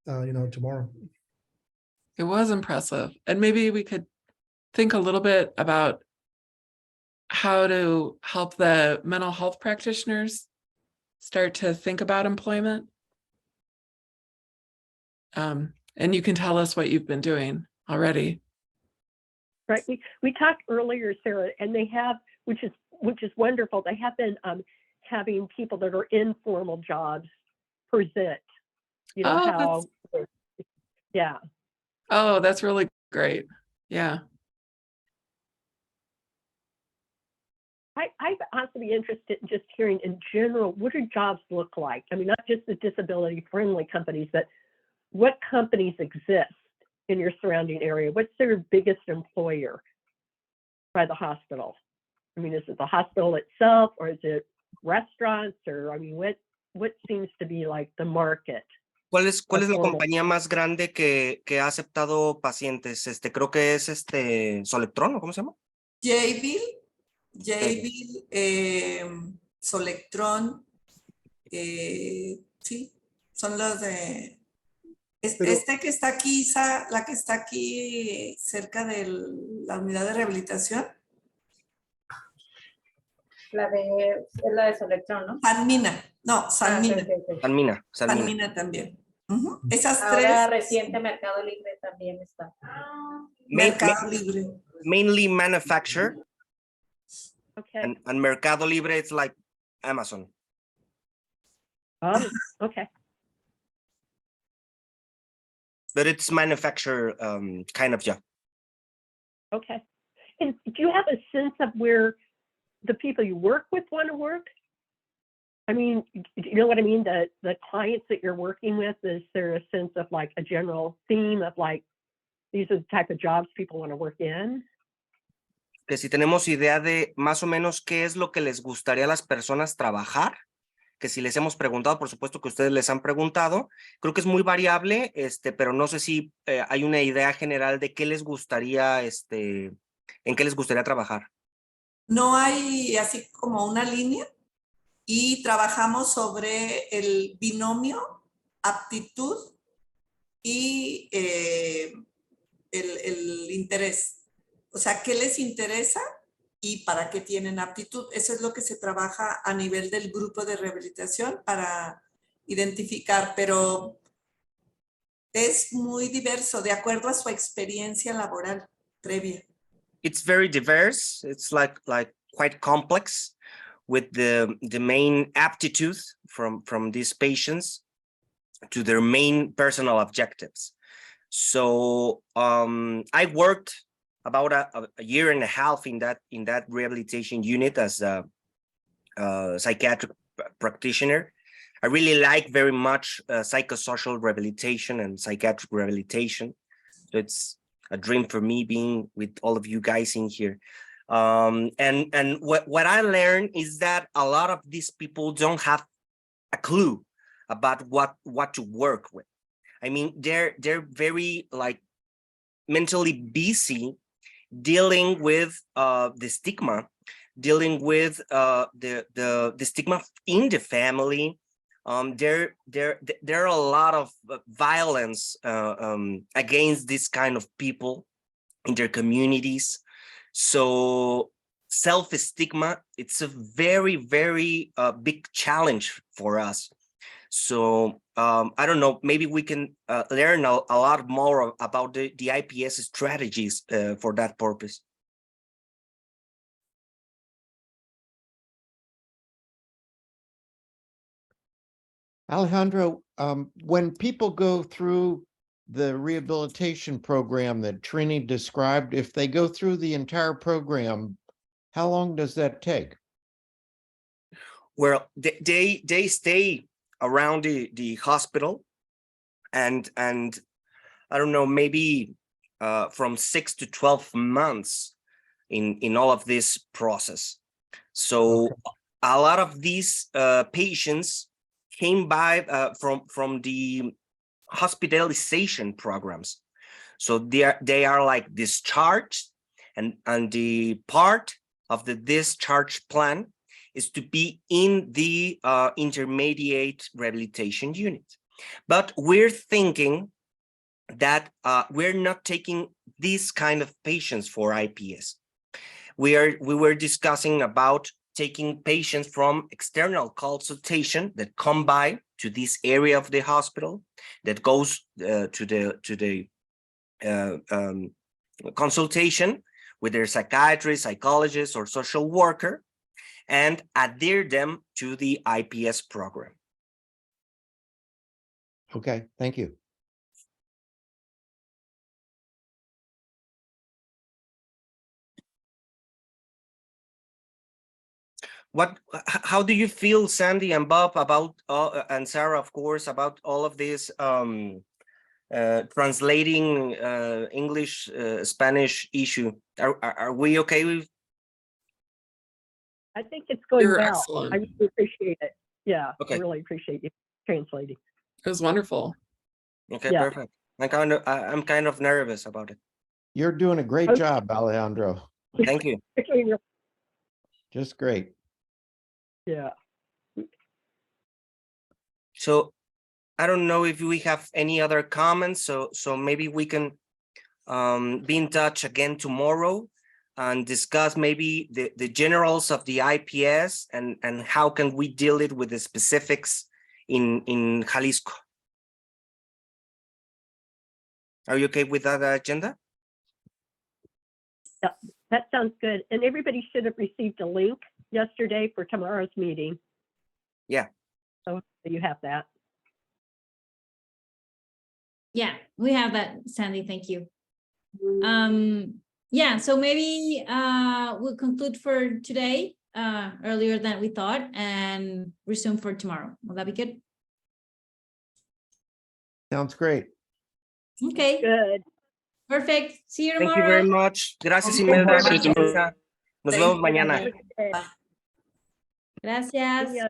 tomorrow. It was impressive. And maybe we could think a little bit about how to help the mental health practitioners start to think about employment. And you can tell us what you've been doing already. Right. We talked earlier, Sarah, and they have, which is wonderful. They have been having people that are in formal jobs present. How. Yeah. Oh, that's really great. Yeah. I'd also be interested in just hearing in general, what do jobs look like? I mean, not just the disability-friendly companies, but what companies exist in your surrounding area? What's their biggest employer by the hospital? I mean, is it the hospital itself, or is it restaurants, or I mean, what seems to be like the market? ¿Cuál es la compañía más grande que ha aceptado pacientes? Creo que es Solectron, ¿o cómo se llama? Jabil, Solectron, sí, son los de... que está aquí, la que está aquí cerca de la unidad de rehabilitación. Es la de Solectron, ¿no? Sanmina, no, Sanmina. Okay. Sanmina también. Esas Ahora tres. reciente Mercado Libre también está. Mercado Libre. Mainly manufacture. Okay. And Mercado Libre, it's like Amazon. Oh, okay. But it's manufacture kind of job. Okay. And do you have a sense of where the people you work with want to work? I mean, you know what I mean? The clients that you're working with, is there a sense of like a general theme of like, these are the type of jobs people want to work in? Que si tenemos idea de más o menos qué es lo que les gustaría a las personas trabajar, que si les hemos preguntado, por supuesto que ustedes les han preguntado, creo que es muy variable, pero no sé si hay una idea general de qué les gustaría, en qué les gustaría trabajar. No hay así como una línea, y trabajamos sobre el binomio aptitud y el interés. O sea, ¿qué les interesa y para qué tienen aptitud? Eso es lo que se trabaja a nivel del grupo de rehabilitación para identificar, pero es muy diverso de acuerdo a su experiencia laboral previa. It's very diverse. It's like quite complex with the main aptitude from these patients to their main personal objectives. So I worked about a year and a half in that rehabilitation unit as a psychiatric practitioner. I really like very much psychosocial rehabilitation and psychiatric rehabilitation. So it's a dream for me being with all of you guys in here. And what I learned is that a lot of these people don't have a clue about what to work with. I mean, they're very like mentally busy dealing with the stigma, dealing with the stigma in the family. There are a lot of violence against this kind of people in their communities. So self-stigma, it's a very, very big challenge for us. So I don't know, maybe we can learn a lot more about the IPS strategies for that purpose. Alejandro, when people go through the rehabilitation program that Trini described, if they go through the entire program, how long does that take? Well, they stay around the hospital, and I don't know, maybe from 6 to 12 months in all of this process. So okay. A lot of these patients came by from the hospitalization programs. So they are like discharged, And the part of the discharge plan is to be in the intermediate rehabilitation unit. But we're thinking that we're not taking these kind of patients for IPS. We were discussing about taking patients from external consultation that come by to this area of the hospital, that goes to the consultation with their psychiatrist, psychologist, or social worker, and adhere them to the IPS program. Okay, thank you. How do you feel, Sandy and Bob, about and Sarah, of course, about all of this translating English Spanish issue? Are we okay with? I think it's going You're well. excellent. I really appreciate it. Yeah, Okay. I really appreciate you translating. It was wonderful. Okay, Yeah. perfect. I'm kind of nervous about it. You're doing a great Okay. job, Alejandro. Thank you. Just great. Yeah. So I don't know if we have any other comments. So maybe we can be in touch again tomorrow and discuss maybe the generals of the IPS and how can we deal it with the specifics in Jalisco. Are you okay with that agenda? Yeah, that sounds good. And everybody should have received a link yesterday for tomorrow's meeting. Yeah. So you have that. Yeah, we have that, Sandy. Thank you. Yeah, so maybe we'll conclude for today earlier than we thought and resume for tomorrow. Will that be good? Sounds great. Okay, Good. perfect. See you Thank tomorrow. you very much. Gracias, Thank you Imelda. very much. Nos Thank vemos you. mañana. Have a good day. Gracias. See ya.